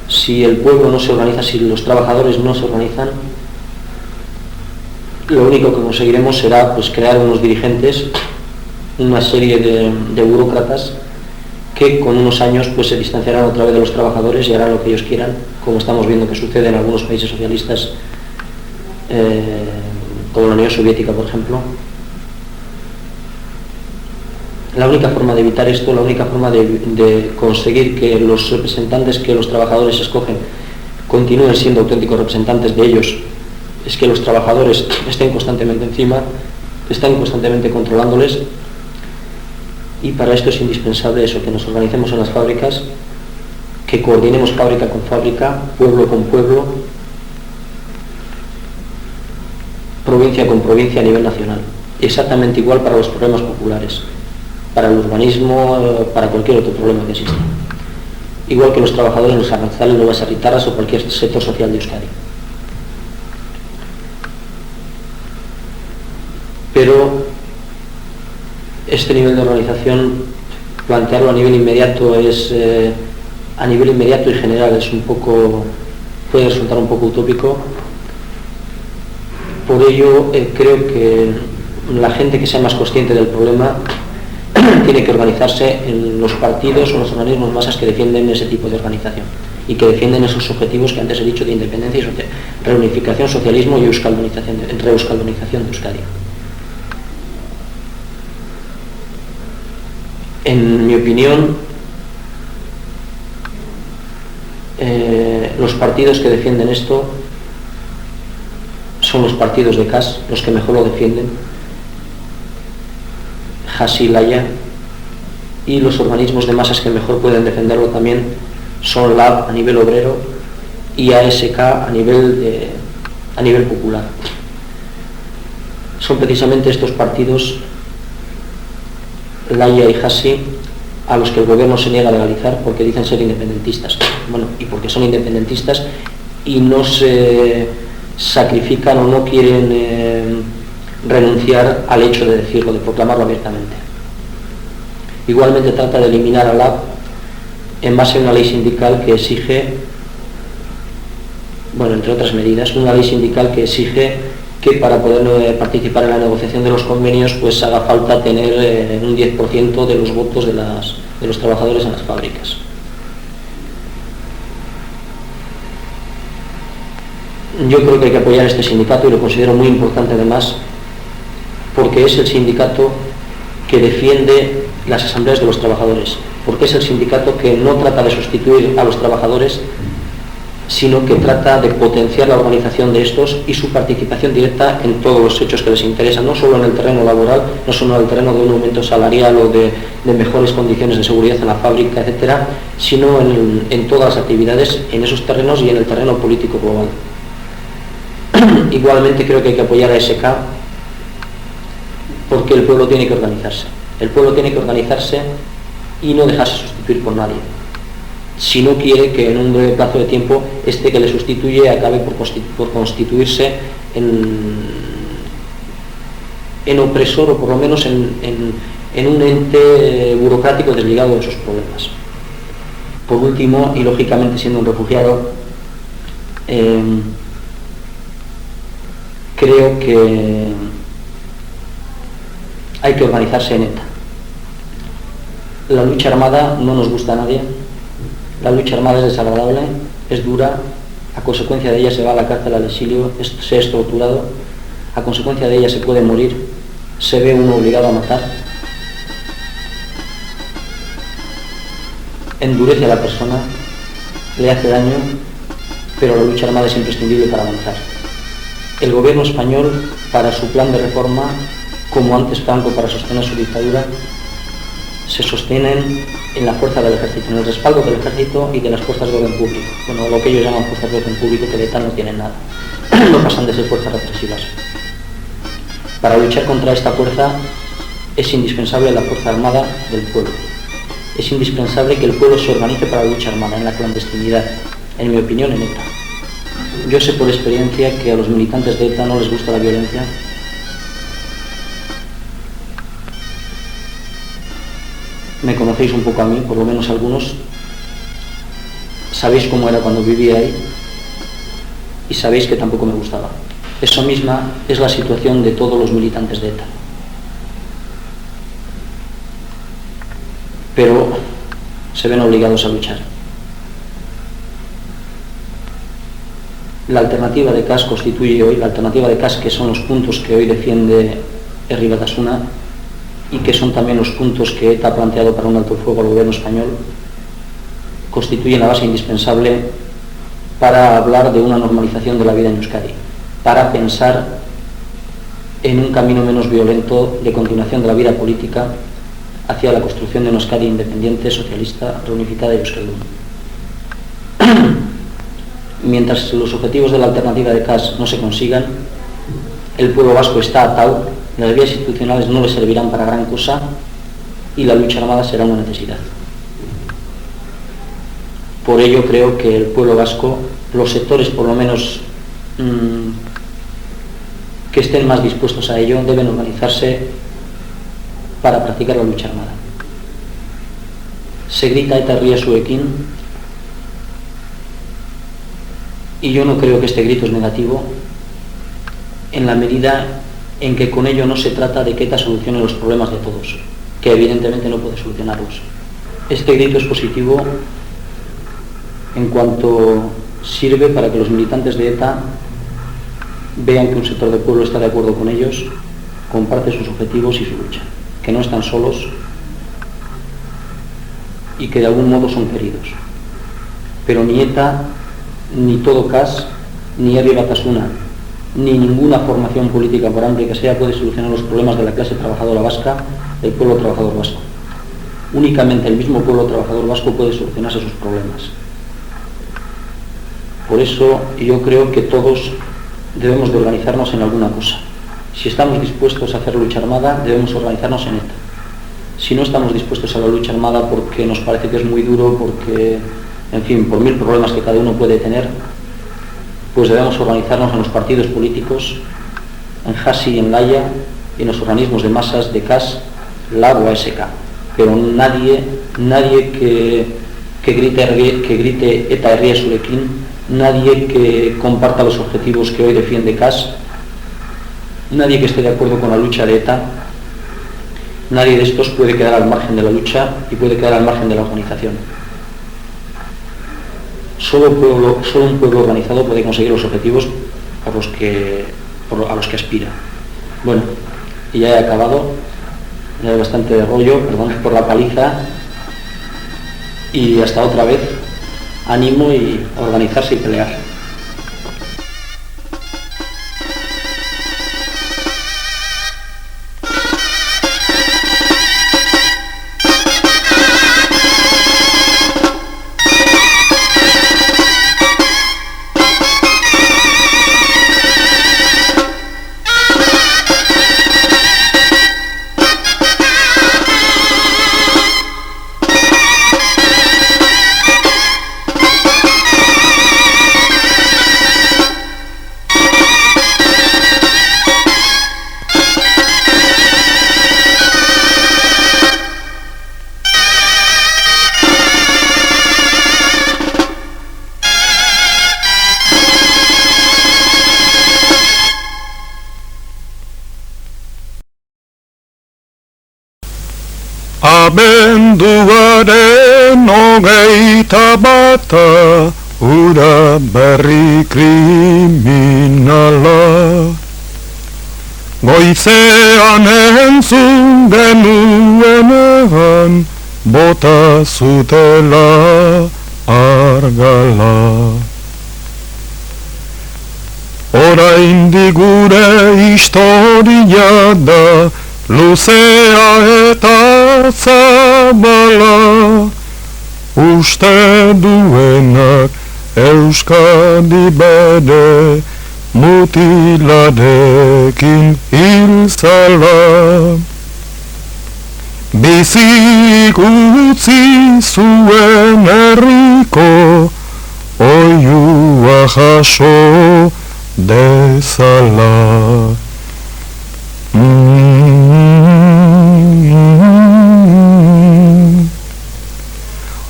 si el pueblo no se organiza, si los trabajadores no se organizan, lo único que conseguiremos será, pues, crear unos dirigentes, una serie de burócratas que con unos años, pues, se distanciarán otra vez de los trabajadores y harán lo que ellos quieran, como estamos viendo que sucede en algunos países socialistas, como la Unión Soviética, por ejemplo. La única forma de evitar esto, la única forma de conseguir que los representantes que los trabajadores escogen continúen siendo auténticos representantes de ellos, es que los trabajadores estén constantemente encima, estén constantemente controlándoles, y para esto es indispensable eso, que nos organicemos en las fábricas, que coordinemos fábrica con fábrica, pueblo con pueblo, provincia con provincia a nivel nacional. Exactamente igual para los problemas populares, para el urbanismo, para cualquier otro problema que exista. Igual que los trabajadores en los arranzales, nuevas arritaras o cualquier sector social de Euskadi. Pero este nivel de organización, plantearlo a nivel inmediato y general, es un poco, puede resultar un poco utópico. Por ello, creo que la gente que sea más consciente del problema tiene que organizarse en los partidos o los organismos masas que defienden ese tipo de organización y que defienden esos objetivos que antes he dicho de independencia y reunificación, socialismo y euskaldunización de Euskadi. En mi opinión, los partidos que defienden esto son los partidos de CAS, los que mejor lo defienden, Hasi, Laya, y los organismos de masas que mejor pueden defenderlo también son LAB a nivel obrero y ASK a nivel popular. Son precisamente estos partidos, Laya y Hasi, a los que el gobierno se niega a legalizar porque dicen ser independentistas. Bueno, y porque son independentistas y no se sacrifican o no quieren renunciar al hecho de decirlo, de proclamarlo abiertamente. Igualmente trata de eliminar a LAB en base a una ley sindical que exige bueno, entre otras medidas, una ley sindical que exige que para poder participar en la negociación de los convenios pues haga falta tener un 10% de los votos de los trabajadores en las fábricas. Yo creo que hay que apoyar este sindicato y lo considero muy importante además porque es el sindicato que defiende las asambleas de los trabajadores, porque es el sindicato que no trata de sustituir a los trabajadores, sino que trata de potenciar la organización de estos y su participación directa en todos los hechos que les interesan, no solo en el terreno laboral, no solo en el terreno de un aumento salarial o de mejores condiciones de seguridad en la fábrica, etcétera, sino en todas las actividades, en esos terrenos y en el terreno político global. Igualmente creo que hay que apoyar a SK porque el pueblo tiene que organizarse. El pueblo tiene que organizarse y no dejarse sustituir por nadie. Si no quiere que en un breve plazo de tiempo este que le sustituye acabe por constituirse en opresor o por lo menos en un ente burocrático desligado de sus problemas. Por último, y lógicamente siendo un refugiado, creo que hay que organizarse en ETA. La lucha armada no nos gusta a nadie. La lucha armada es desagradable, es dura, a consecuencia de ella se va a la cárcel, al exilio, se es torturado, a consecuencia de ella se puede morir, se ve uno obligado a matar, endurece a la persona, le hace daño, pero la lucha armada es imprescindible para avanzar. El gobierno español, para su plan de reforma, como antes Franco para sostener su dictadura, se sostienen en la fuerza del ejército, en el respaldo del ejército y de las fuerzas de orden público. Bueno, lo que ellos llaman fuerzas de orden público, que de tal no tienen nada. No pasan de ser fuerzas represivas. Para luchar contra esta fuerza es indispensable la fuerza armada del pueblo. Es indispensable que el pueblo se organice para la lucha armada, en la clandestinidad, en mi opinión, en ETA. Yo sé por experiencia que a los militantes de ETA no les gusta la violencia. Me conocéis un poco a mí, por lo menos algunos. Sabéis cómo era cuando vivía ahí y sabéis que tampoco me gustaba. Eso misma es la situación de todos los militantes de ETA. Pero se ven obligados a luchar. La alternativa de CAS constituye hoy, la alternativa de CAS, que son los puntos que hoy defiende Herri Batasuna y que son también los puntos que ETA ha planteado para un alto el fuego al gobierno español, constituyen la base indispensable para hablar de una normalización de la vida en Euskadi, para pensar en un camino menos violento de continuación de la vida política hacia la construcción de una Euskadi independiente, socialista, reunificada y euskaldun. Mientras los objetivos de la alternativa de CAS no se consigan, el pueblo vasco está atado, las vías institucionales no le servirán para gran cosa y la lucha armada será una necesidad. Por ello creo que el pueblo vasco, los sectores por lo menos que estén más dispuestos a ello, deben organizarse para practicar la lucha armada. Se grita ETA herria zuekin y yo no creo que este grito es negativo en la medida en que con ello no se trata de que ETA solucione los problemas de todos, que evidentemente no puede solucionarlos. Este grito es positivo en cuanto sirve para que los militantes de ETA vean que un sector del pueblo está de acuerdo con ellos, comparte sus objetivos y su lucha, que no están solos y que de algún modo son queridos. Pero ni ETA, ni todo CAS, ni Herri Batasuna, ni ninguna formación política, por amplia que sea, puede solucionar los problemas de la clase trabajadora vasca, del pueblo trabajador vasco. Únicamente el mismo pueblo trabajador vasco puede solucionarse sus problemas. Por eso yo creo que todos debemos de organizarnos en alguna cosa. Si estamos dispuestos a hacer lucha armada, debemos organizarnos en ETA. Si no estamos dispuestos a la lucha armada porque nos parece que es muy duro, porque, en fin, por 1000 problemas que cada uno puede tener, pues debemos organizarnos en los partidos políticos, en JASI y en Laia, y en los organismos de masas de CAS, LAB o ASK. Pero nadie que grite ETA herria zuekin nadie que comparta los objetivos que hoy defiende CAS, nadie que esté de acuerdo con la lucha de ETA, nadie de estos puede quedar al margen de la lucha y puede quedar al margen de la organización. Solo un pueblo organizado puede conseguir los objetivos a los que aspira. Bueno, y ya he acabado, ya hay bastante de rollo, perdón por la paliza, y hasta otra vez, ánimo y a organizarse y pelear. Abenduaren 21 ura berri kriminala. Goizean entzun genuenean bota zutela argala. Oraindik gure historia da luzea eta zabala, uste duenak Euskadi bere mutilarekin hil zala. Bizik utzi zuen herriko oihua jaso dezala.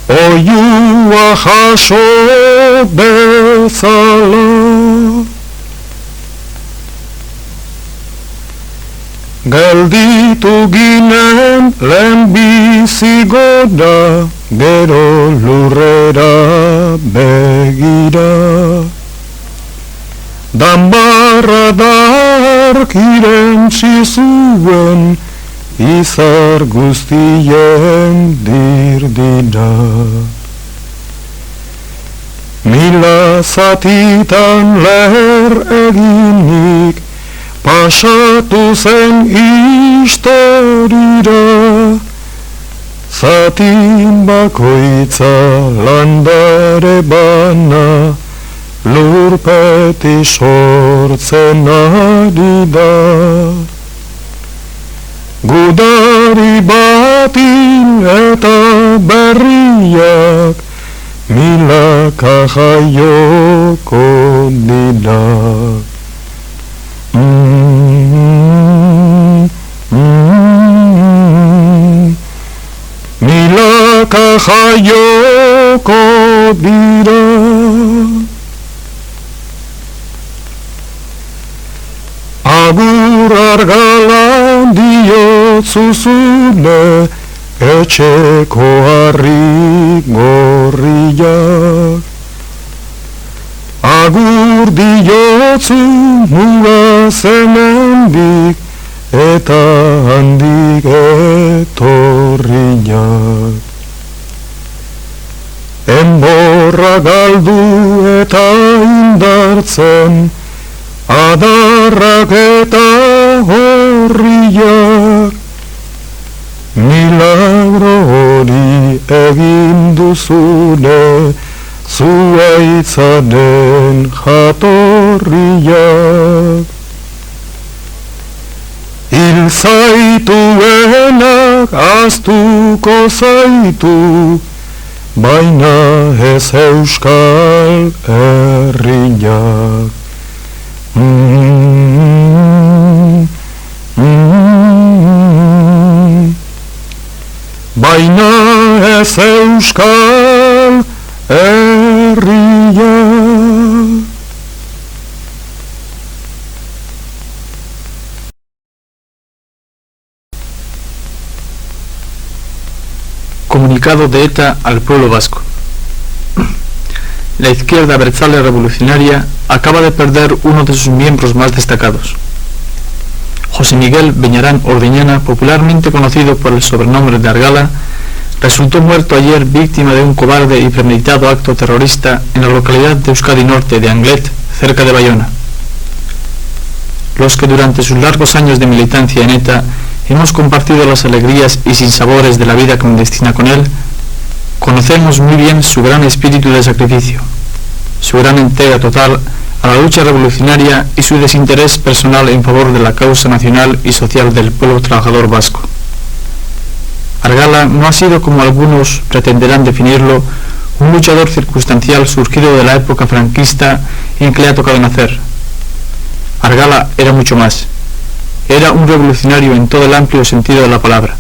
Oihua jaso dezala. Gelditu ginen lehenbizi gora, gero lurrera begira. Danbarra darkirentzi zuen, izar guztien dirdira. Mila zatitan leher eginik, pasatu zen historira. Zatin bakoitza landare bana, lurpeti sortzen ari da. Gudari batin eta berriak milaka jaioko dira. Milaka jaioko dira. Agur argala diotzuzune etxeko harri gorriak. Agur diotzu mugazen handik eta handik etorriak. Enborra galdu eta indartzen, adarrak eta horriak. Milagro hori egin duzune, zuaitzaren jatorriak. Hil zaituenak ahaztuko zaitu, baina ez Euskal Herriak. Baina ez Euskal Herriak. Comunicado de ETA al pueblo vasco. La izquierda abertzale revolucionaria acaba de perder uno de sus miembros más destacados. José Miguel Beñarán Ordeñana, popularmente conocido por el sobrenombre de Argala, resultó muerto ayer víctima de un cobarde y premeditado acto terrorista en la localidad de Euskadi Norte de Anglet, cerca de Bayona. Los que durante sus largos años de militancia en ETA hemos compartido las alegrías y sinsabores de la vida clandestina con él, conocemos muy bien su gran espíritu de sacrificio, su gran entrega total a la lucha revolucionaria y su desinterés personal en favor de la causa nacional y social del pueblo trabajador vasco. Argala no ha sido, como algunos pretenderán definirlo, un luchador circunstancial surgido de la época franquista en que le ha tocado nacer. Argala era mucho más. Era un revolucionario en todo el amplio sentido de la palabra.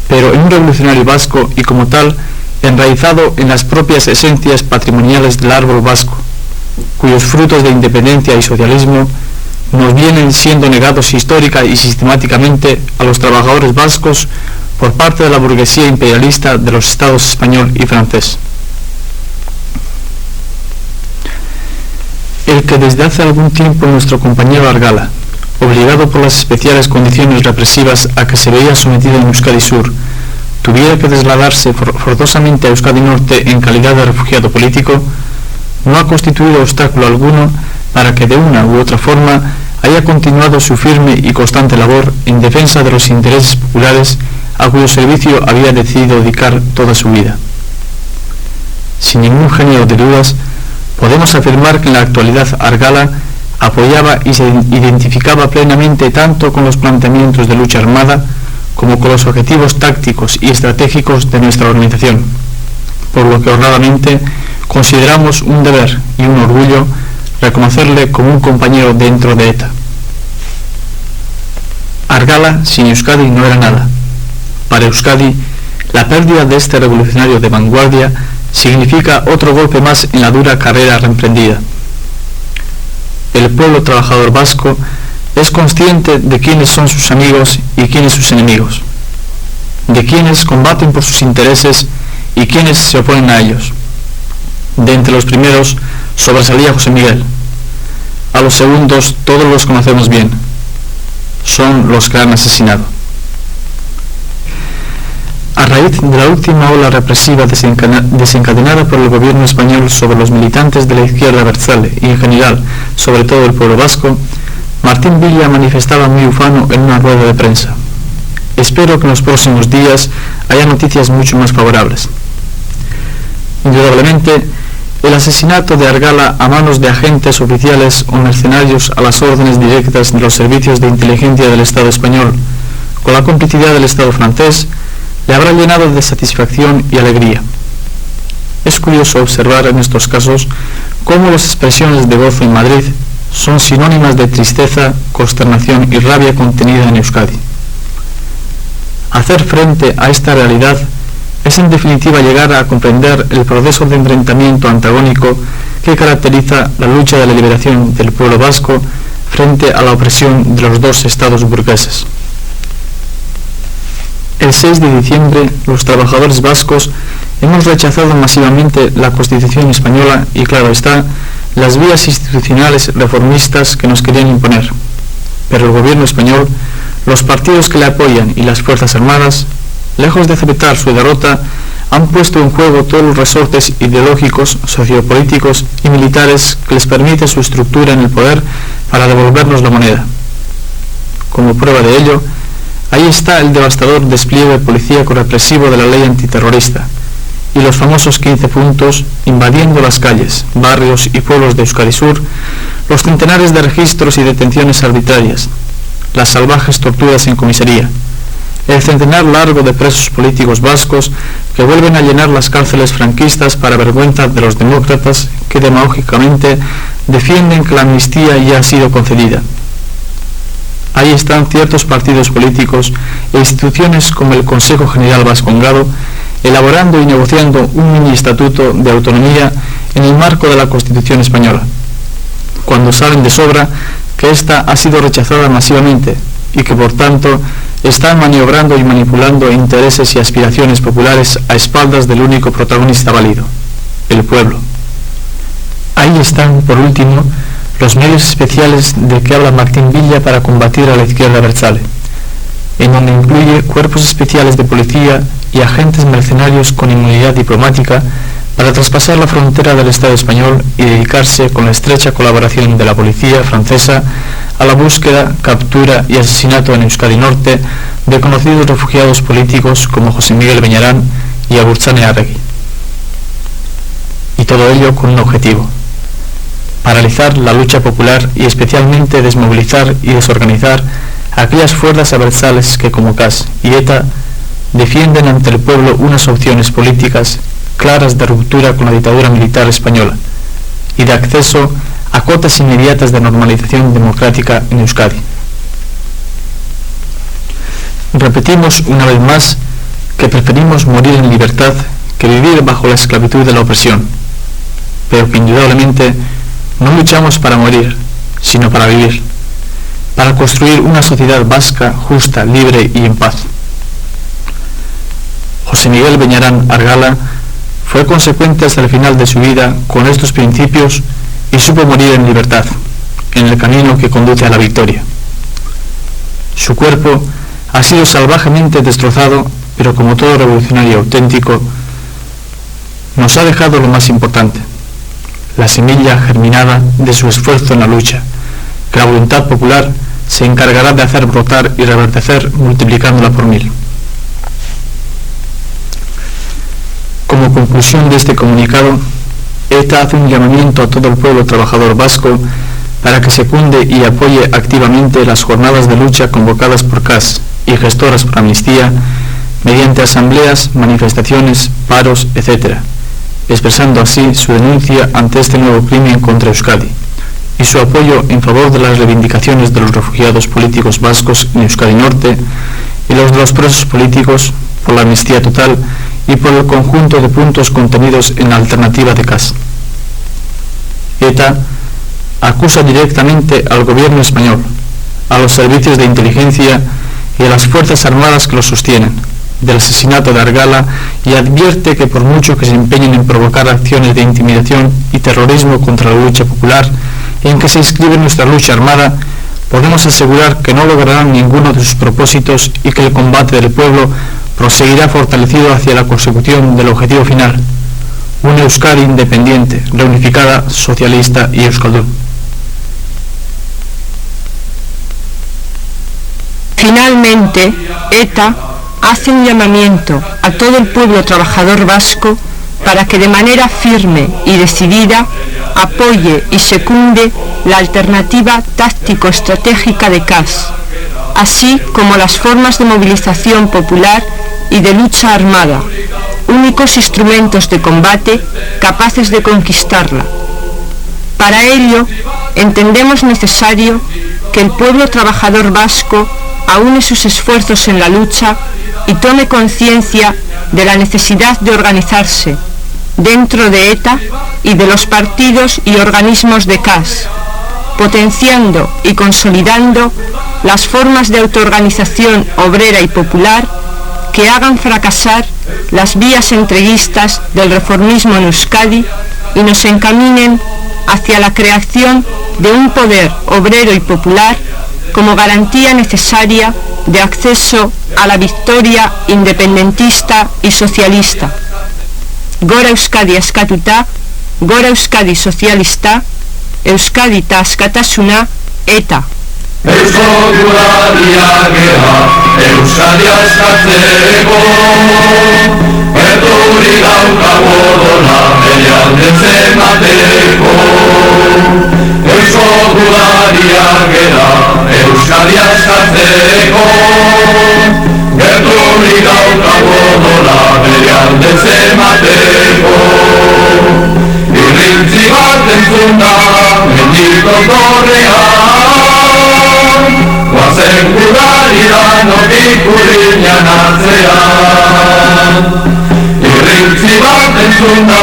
Pero en un revolucionario vasco y como tal, enraizado en las propias esencias patrimoniales del árbol vasco, cuyos frutos de independencia y socialismo nos vienen siendo negados histórica y sistemáticamente a los trabajadores vascos por parte de la burguesía imperialista de los estados español y francés. El que desde hace algún tiempo nuestro compañero Argala, obligado por las especiales condiciones represivas a que se veía sometido en Euskadi Sur, tuviera que trasladarse forzosamente a Euskadi Norte en calidad de refugiado político, no ha constituido obstáculo alguno para que de una u otra forma haya continuado su firme y constante labor en defensa de los intereses populares a cuyo servicio había decidido dedicar toda su vida. Sin ningún género de dudas, podemos afirmar que en la actualidad Argala apoyaba y se identificaba plenamente tanto con los planteamientos de lucha armada como con los objetivos tácticos y estratégicos de nuestra organización, por lo que honradamente consideramos un deber y un orgullo reconocerle como un compañero dentro de ETA. Argala sin Euskadi no era nada. Para Euskadi, la pérdida de este revolucionario de vanguardia significa otro golpe más en la dura carrera reemprendida. El pueblo trabajador vasco es consciente de quiénes son sus amigos y quiénes sus enemigos, de quiénes combaten por sus intereses y quiénes se oponen a ellos. De entre los primeros sobresalía José Miguel. A los segundos todos los conocemos bien. Son los que han asesinado. A raíz de la última ola represiva desencadenada por el gobierno español sobre los militantes de la izquierda abertzale y en general sobre todo el pueblo vasco, Martín Villa manifestaba muy ufano en una rueda de prensa: espero que en los próximos días haya noticias mucho más favorables. Indudablemente, el asesinato de Argala a manos de agentes oficiales o mercenarios a las órdenes directas de los servicios de inteligencia del Estado español, con la complicidad del Estado francés, le habrá llenado de satisfacción y alegría. Es curioso observar en estos casos cómo las expresiones de gozo en Madrid son sinónimas de tristeza, consternación y rabia contenida en Euskadi. Hacer frente a esta realidad es en definitiva llegar a comprender el proceso de enfrentamiento antagónico que caracteriza la lucha de la liberación del pueblo vasco frente a la opresión de los dos estados burgueses. El 6 de diciembre, los trabajadores vascos hemos rechazado masivamente la Constitución española y, claro está, las vías institucionales reformistas que nos querían imponer. Pero el gobierno español, los partidos que le apoyan y las Fuerzas Armadas, lejos de aceptar su derrota, han puesto en juego todos los resortes ideológicos, sociopolíticos y militares que les permite su estructura en el poder para devolvernos la moneda. Como prueba de ello, ahí está el devastador despliegue policíaco represivo de la ley antiterrorista y los famosos 15 puntos invadiendo las calles, barrios y pueblos de Euskadi Sur, los centenares de registros y detenciones arbitrarias, las salvajes torturas en comisaría, el centenar largo de presos políticos vascos que vuelven a llenar las cárceles franquistas para vergüenza de los demócratas que demagógicamente defienden que la amnistía ya ha sido concedida. Ahí están ciertos partidos políticos e instituciones como el Consejo General Vascongado elaborando y negociando un mini estatuto de autonomía en el marco de la Constitución española, cuando saben de sobra que ésta ha sido rechazada masivamente, y que por tanto están maniobrando y manipulando intereses y aspiraciones populares a espaldas del único protagonista válido, el pueblo. Ahí están, por último, los medios especiales de que habla Martín Villa para combatir a la izquierda abertzale, en donde incluye cuerpos especiales de policía y agentes mercenarios con inmunidad diplomática para traspasar la frontera del Estado español y dedicarse, con la estrecha colaboración de la policía francesa, a la búsqueda, captura y asesinato en Euskadi Norte de conocidos refugiados políticos como José Miguel Beñarán y Agurtzane Arregui. Y todo ello con un objetivo: paralizar la lucha popular y especialmente desmovilizar y desorganizar a aquellas fuerzas abertzales que, como CAS y ETA, defienden ante el pueblo unas opciones políticas claras de ruptura con la dictadura militar española y de acceso a cotas inmediatas de normalización democrática en Euskadi. Repetimos una vez más que preferimos morir en libertad que vivir bajo la esclavitud de la opresión, pero que indudablemente no luchamos para morir, sino para vivir, para construir una sociedad vasca, justa, libre y en paz. José Miguel Beñarán Argala fue consecuente hasta el final de su vida con estos principios y supo morir en libertad, en el camino que conduce a la victoria. Su cuerpo ha sido salvajemente destrozado, pero como todo revolucionario auténtico, nos ha dejado lo más importante: la semilla germinada de su esfuerzo en la lucha, que la voluntad popular se encargará de hacer brotar y reverdecer multiplicándola por 1000. Como conclusión de este comunicado, ETA hace un llamamiento a todo el pueblo trabajador vasco para que secunde y apoye activamente las jornadas de lucha convocadas por CAS y gestoras por Amnistía mediante asambleas, manifestaciones, paros, etc., expresando así su denuncia ante este nuevo crimen contra Euskadi y su apoyo en favor de las reivindicaciones de los refugiados políticos vascos en Euskadi Norte y los de los presos políticos, por la amnistía total y por el conjunto de puntos contenidos en la alternativa de CAS. ETA acusa directamente al gobierno español, a los servicios de inteligencia y a las fuerzas armadas que lo sostienen del asesinato de Argala y advierte que por mucho que se empeñen en provocar acciones de intimidación y terrorismo contra la lucha popular en que se inscribe nuestra lucha armada, podemos asegurar que no lograrán ninguno de sus propósitos y que el combate del pueblo proseguirá fortalecido hacia la consecución del objetivo final: una Euskadi independiente, reunificada, socialista y euskaldun. Finalmente, ETA hace un llamamiento a todo el pueblo trabajador vasco para que de manera firme y decidida apoye y secunde la alternativa táctico-estratégica de CAS, así como las formas de movilización popular y de lucha armada, únicos instrumentos de combate capaces de conquistarla. Para ello, entendemos necesario que el pueblo trabajador vasco aúne sus esfuerzos en la lucha y tome conciencia de la necesidad de organizarse dentro de ETA y de los partidos y organismos de CAS, potenciando y consolidando las formas de autoorganización obrera y popular que hagan fracasar las vías entreguistas del reformismo en Euskadi y nos encaminen hacia la creación de un poder obrero y popular como garantía necesaria de acceso a la victoria independentista y socialista. Gora Euskadi askatuta, Gora Euskadi sozialista, Euskadi ta askatasuna, ETA. Eusko Gurariak gera, Euskadi askatzeko, etorri daukagu odona, berialden zemateko. Eusko Gurariak gera, Euskadi askatzeko, etorri daukagu odona, berialden zemateko. Irrintzi bat entzun da, mendiko torrean, guazen gudarira nobik urriñan atzean. Irrintzi bat entzun da,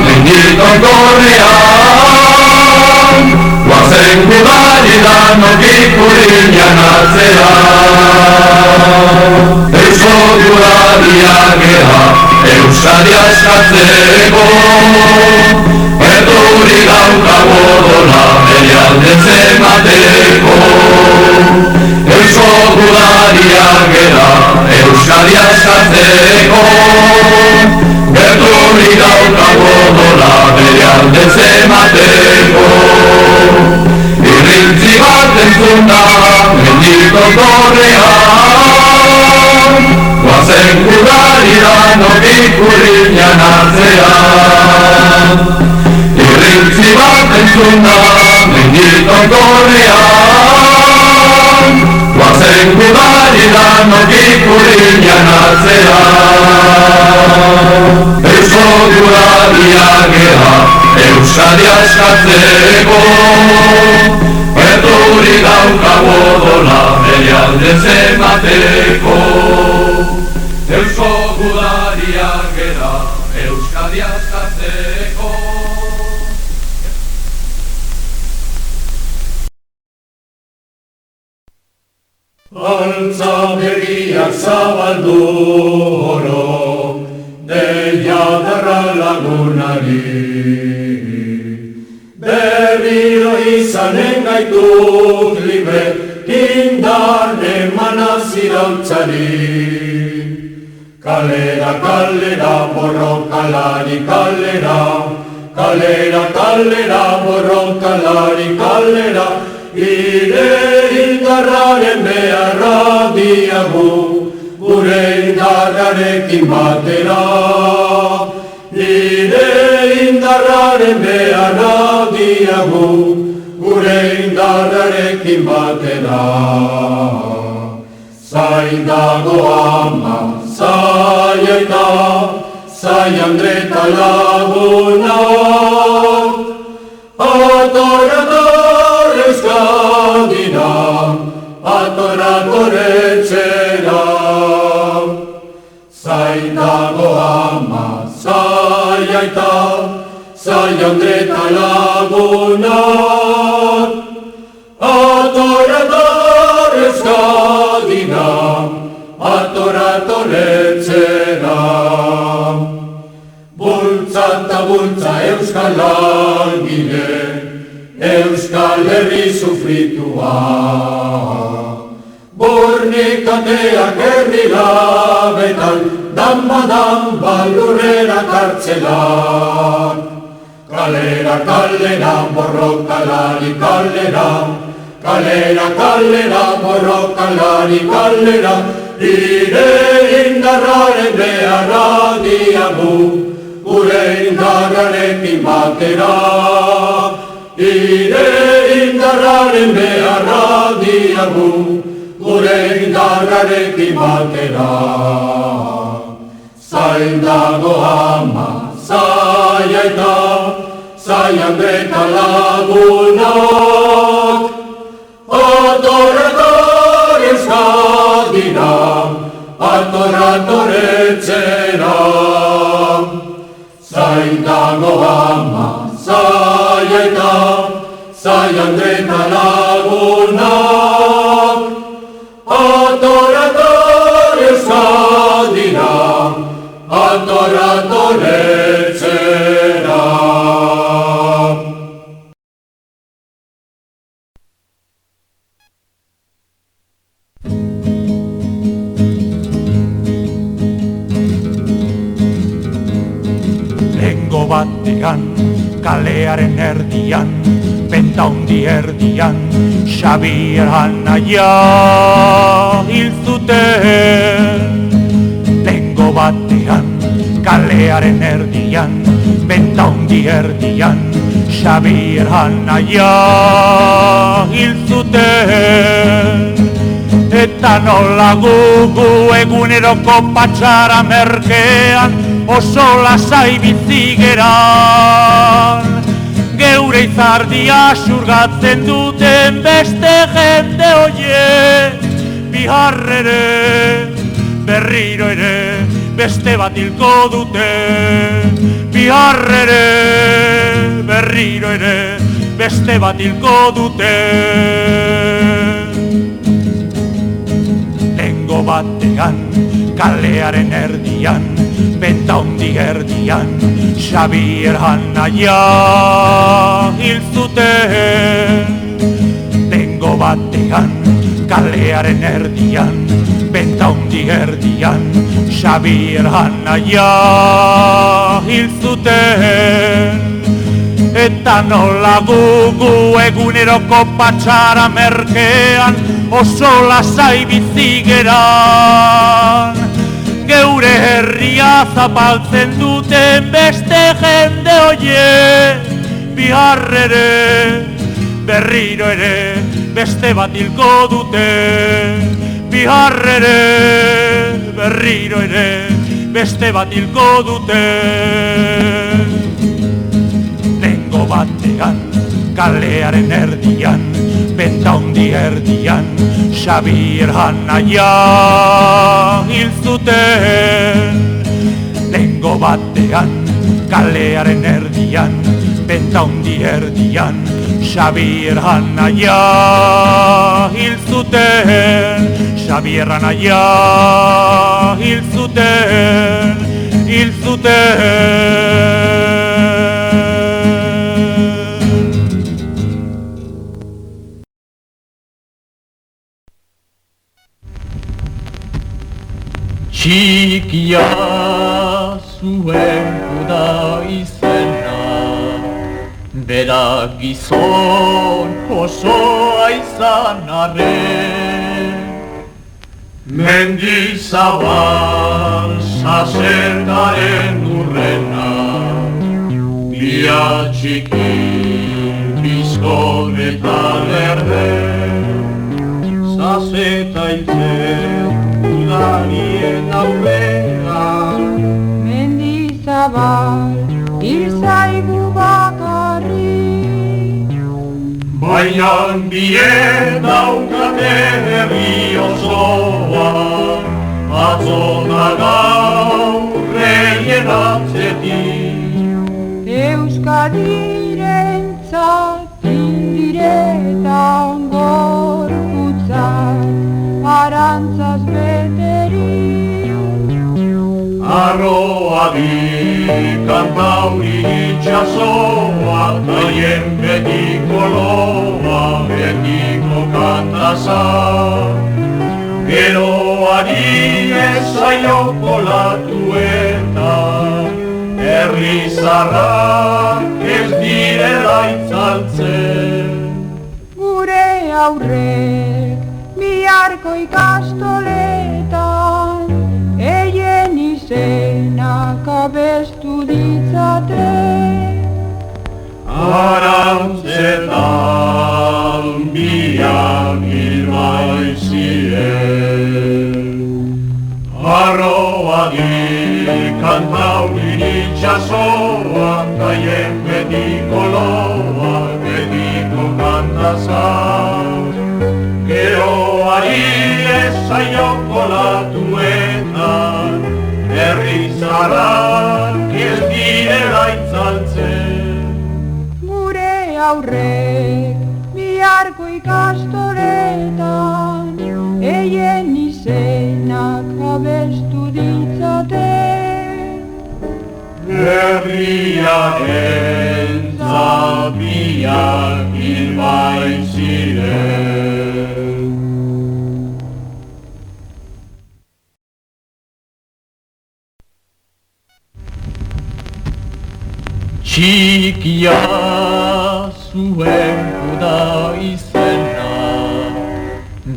mendiko torrean, guazen gudarira danokik urinan atzera. Eusko gurariak gera, Euskadi askatzeko, etorri daukago dola bere aldez emateko. Eusko gurariak gera, Euskadi askatzeko, etorri daukago dola bere aldez emateko. Irrintzi bat entzun da, mendiko torrean, guazen gudari danokik urinan atzean. Irrintzi bat entzun da, mendiko torrean, guazen gudari danokik urinan atzean. Eusko gudariak gera, Euskadi askatzeko, etorri daukago dola bere aldez emateko. Eusko gudariak gera, Euskadi askatzeko. Altza berriak zabaldu oro, deia darra lagunari. Berriro izanen gaitut libre, indar emanaz iraultzari. Kalera, kalera, borrokalari, kalera, kalera, kalera, borrokalari, kalera, ire indarraren beharra diagu, gure indarrarekin batera. Ire indarraren beharra diagu, gure indarrarekin batera. Zain dago ama, zaieta, zai Andreta lagunak, ator, ator Euskadira, ator, ator etxera. Zain dago ama, zaieta, zai Andreta lagunak, ator, ator Euskadira, ator, ator etxera. Bultza eta bultza Euskal langile, Euskal Herri sufritua. Bornikateak herri labetan, dan balurrera kartzelan. Kalera, kalera, borrokalari, kalera, kalera, kalera, borrokalari, kalera, ire indarraren beharra diagu, gure indarrarekin batera. Ire indarraren beharra diagu, gure indarrarekin batera. Zain dago ama, zaieta, zai Andreta lagunak, ator, ator Euskadira, ator, ator etxera. Zain dago ama, zaieta, zai Andreta lagunak, ator, ator Euskadira, ator, ator etxera. Lengo batean, kalearen erdian, benta hundi erdian, Xabier anaia hil zuten. Lengo batean, kalearen erdian, benta hundi erdian, Xabier anaia hil zuten. Eta nola gugu eguneroko patxara merkean, oso lasai bizigeran. Geure izardia xurgatzen duten beste jende hoiek, biharrere, berriro ere, beste bat hilko dute. Biharrere, berriro ere, beste bat hilko dute. Lengo batean, kalearen erdian, benta hundi erdian, Xabier Anaia hil zuten. Lengo batean, kalearen erdian, benta hundi erdian, Xabier Anaia hil zuten. Eta nola gugu eguneroko patxara merkean oso lasai bizigeran. Geure herria zapaltzen duten beste jende oie, biharrere, berriro ere, beste bat hilko dute. Biharrere, berriro ere, beste bat hilko dute. Lengo batean, kalearen erdian, benta hundi erdian, Xabier Anaia hil zuten. Lengo batean, kalearen erdian, benta hundi erdian, Xabier Anaia hil zuten. Xabier Anaia hil zuten, hil zuten. Txikia zuen kuda izena, berak gizon osoa izan arren. Mendizabal sasertaren urrena, bia txiki bizkon eta lerden. Saseta hiltzen udarien aurrean, Mendizabal hil zaigu bakarrik. baina bie daukate herri osoan, atzo da gaur reien atzetik. Euskadirentzat indiretan gorputzak arantzaz beterik. Arroadi kantauri itxasoa, haien betiko loa, betiko kantaza. Geroari ezaioko latuetan, herri zarrak ez direla itzaltzen. Gure aurrek biharko ikastoletan, eien izenak abestu ditzaten. Arantzetan biak hilbai ziren. Arroadi kantaurin itxasoa, haien betiko loa, betiko kantaza. Geroari ezaioko latuetan, herri zarrak ez direla itzaltzen. Gure aurrek biharko ikastoletan, eien izenak abestu ditzaten. Herriaren zabiak hilbai ziren. Txikia zuen kuda izena,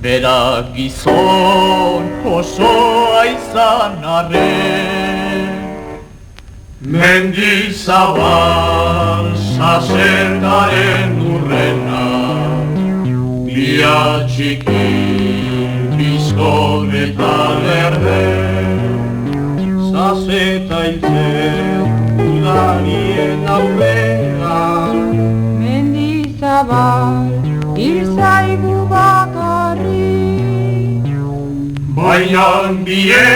berak gizon osoa izan arren. Mendizabal sasertaren urrena, bia txiki bizkon eta lerden. Saseta hiltzen udarien aurrean, Mendizabal hil zaigu bakarrik. baina bie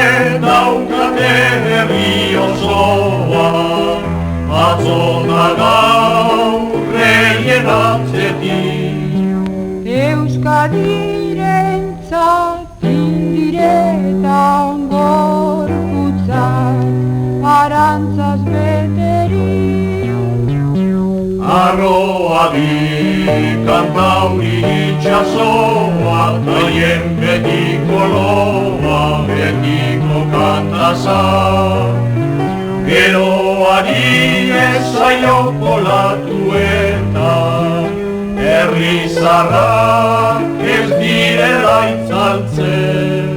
daukate herri osoan, atzo da gaur reien Arroadi kantauri itxasoa, kaien betiko loa, betiko kantaza. Geroari ezaioko latueta, herri zarrak ez direla itzaltzen.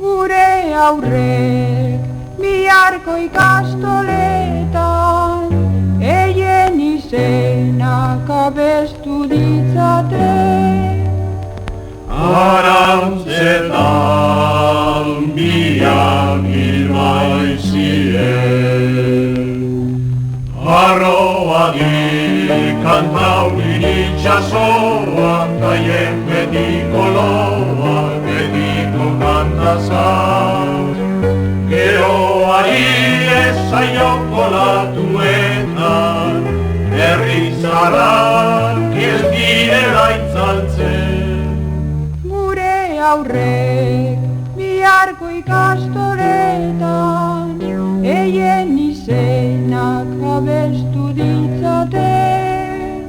Gure aurrek biharko ikastoletan, eien izenak abestu ditzaten. Arantzetan biak hilbai ziren. Arroadi kantauri itxasoa, kaien betiko loa, betiko kantaza. Geroari ezaioko latuetan, herri zarrak ez direla itzaltzen. Gure aurrek biharko ikastoletan, eien izenak abestu ditzaten.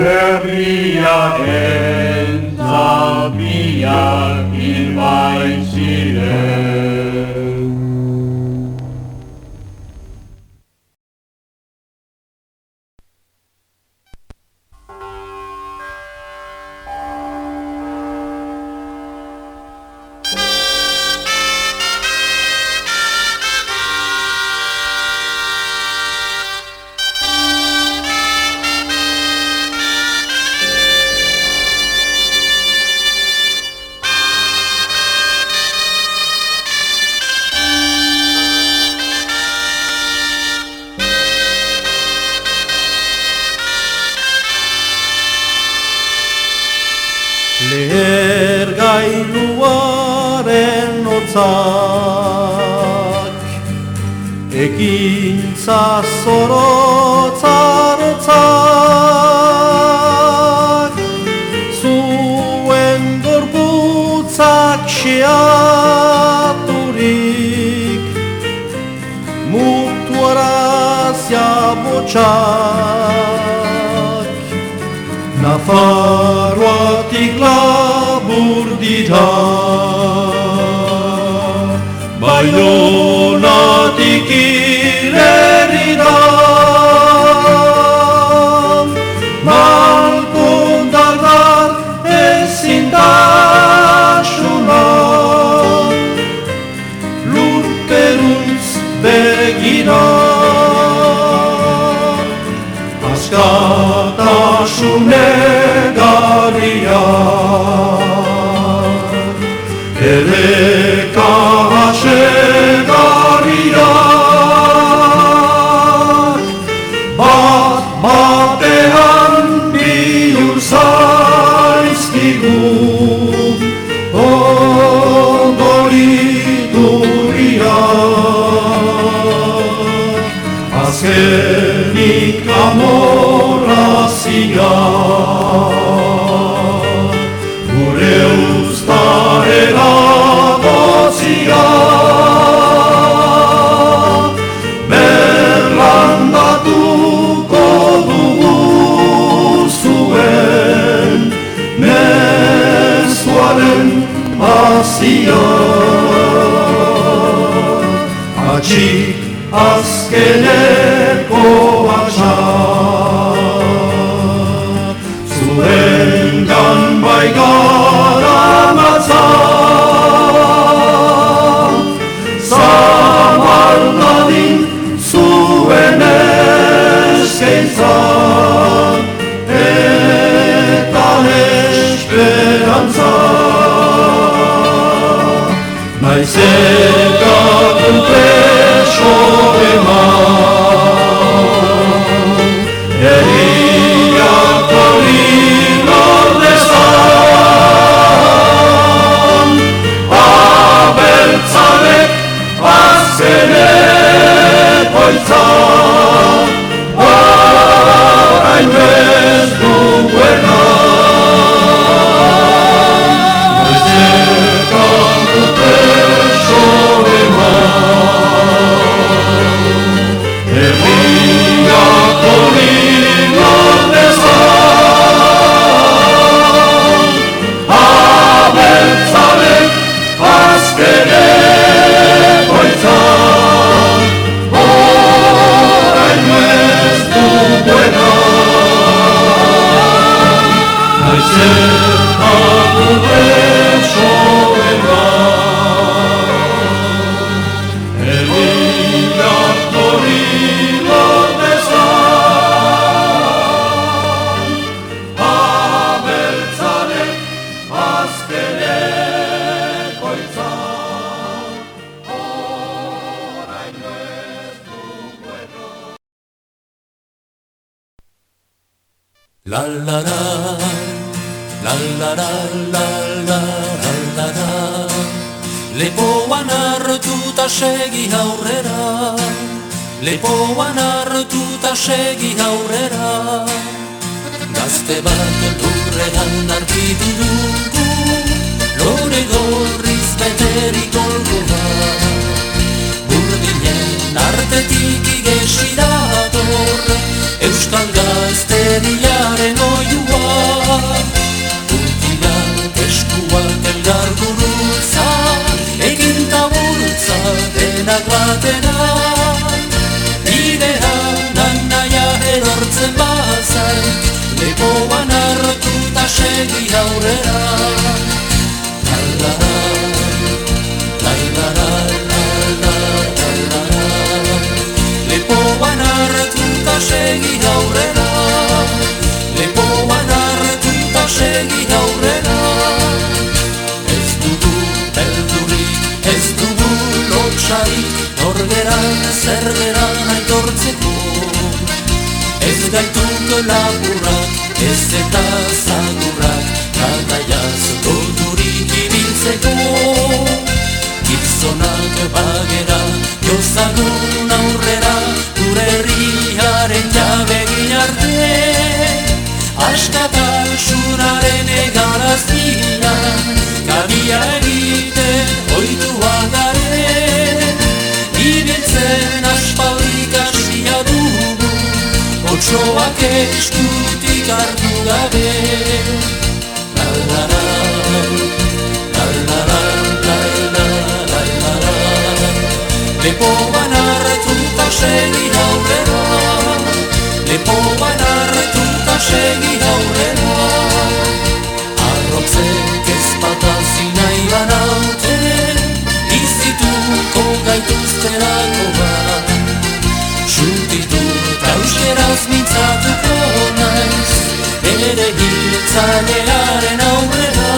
Herriaren zabiak hilbai ziren. Lehergailuaren hotzak, ekintza zorotzak, zuen gorputzak xeaturik, mutuarazia botxak, Nafarroatik labur dira, Baionatik ilerira, malkondardar ezintasuna, lurperuntz begira. Askatasune garia, ereka hasegariak, bat batean bihur zaizkigu, ondorituriak. Azkenik amorrazia, gure uztarera gozia, berlandatuko dugu zuen mezuaren hazia. Atxik azkeneko atxak, zuengan bai gara matza, zamaldadin zuen eskaintza, eta esperantza. Naiz eta konpreso eman, herriak hori lordezan, abertzalek azkeneko itzak, orain ez duena. Naiz eta konpreso eman, herriak hori La la la, la la la la la la la. Lepoan hartuta segi aurrera, lepoan hartuta segi aurrera. Gazte bat lurrean argitu dugu, lore gorriz beterik olko da. Burdinen artetik igesi dator, euskal gazteriaren oiua. Urtiak eskuak elgar gurutza, egin tabultza denak batera. Bidean naia erortzen bazait, lepoan hartuta segi aurrera. La-la-la, la-la-la, la-la-la. Lepoan hartuta segi aurrera, lepoan hartuta segi aurrera. Ez dugu beldurik, ez dugu lotxarik, norgeran zergeran aitortzeko. Ez gaituk laburrak, ez eta zagurrak, kataiaz loturik ibiltzeko. Gizonak bagera, jozagun aurrera, gure herriaren jabegin arte. Askatasunaren egaraztian, kabia egiten oituak gare. Ibiltzen aspaldik hasia dugu, otsoak eskutik hartu gabe. La-la-la, la-la-la, la-la-la, la-la-la. Lepoan hartuta segi aurrera, lepoan hartuta segi aurrera. Arrotzek ezpatazi nahi banaute, izituko gaituzterako bat. Sutitu euskeraz mintzatuko naiz, ere hiltzailearen aurrera.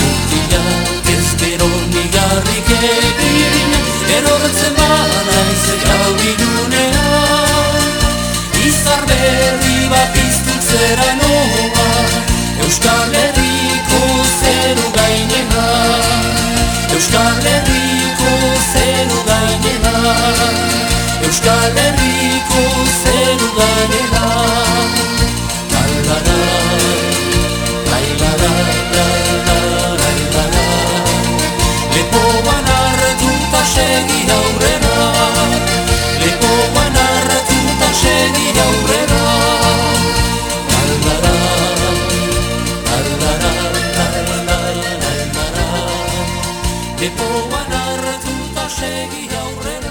Urtiak ez gero nigarrik egin, erortzen banaiz gaubidunean. Izar berri bat piztutzera noa, Euskal Herriko zeru gainera. Euskal Herriko zeru gainera. Euskal Herriko zeru gainera. La-la-la, la-la-la, la-la-la. Lepoan hartuta segi aurrera, lepoan hartuta segi aurrera. La-la-la, la-la-la, la-la-la. Lepoan hartuta segi aurrera.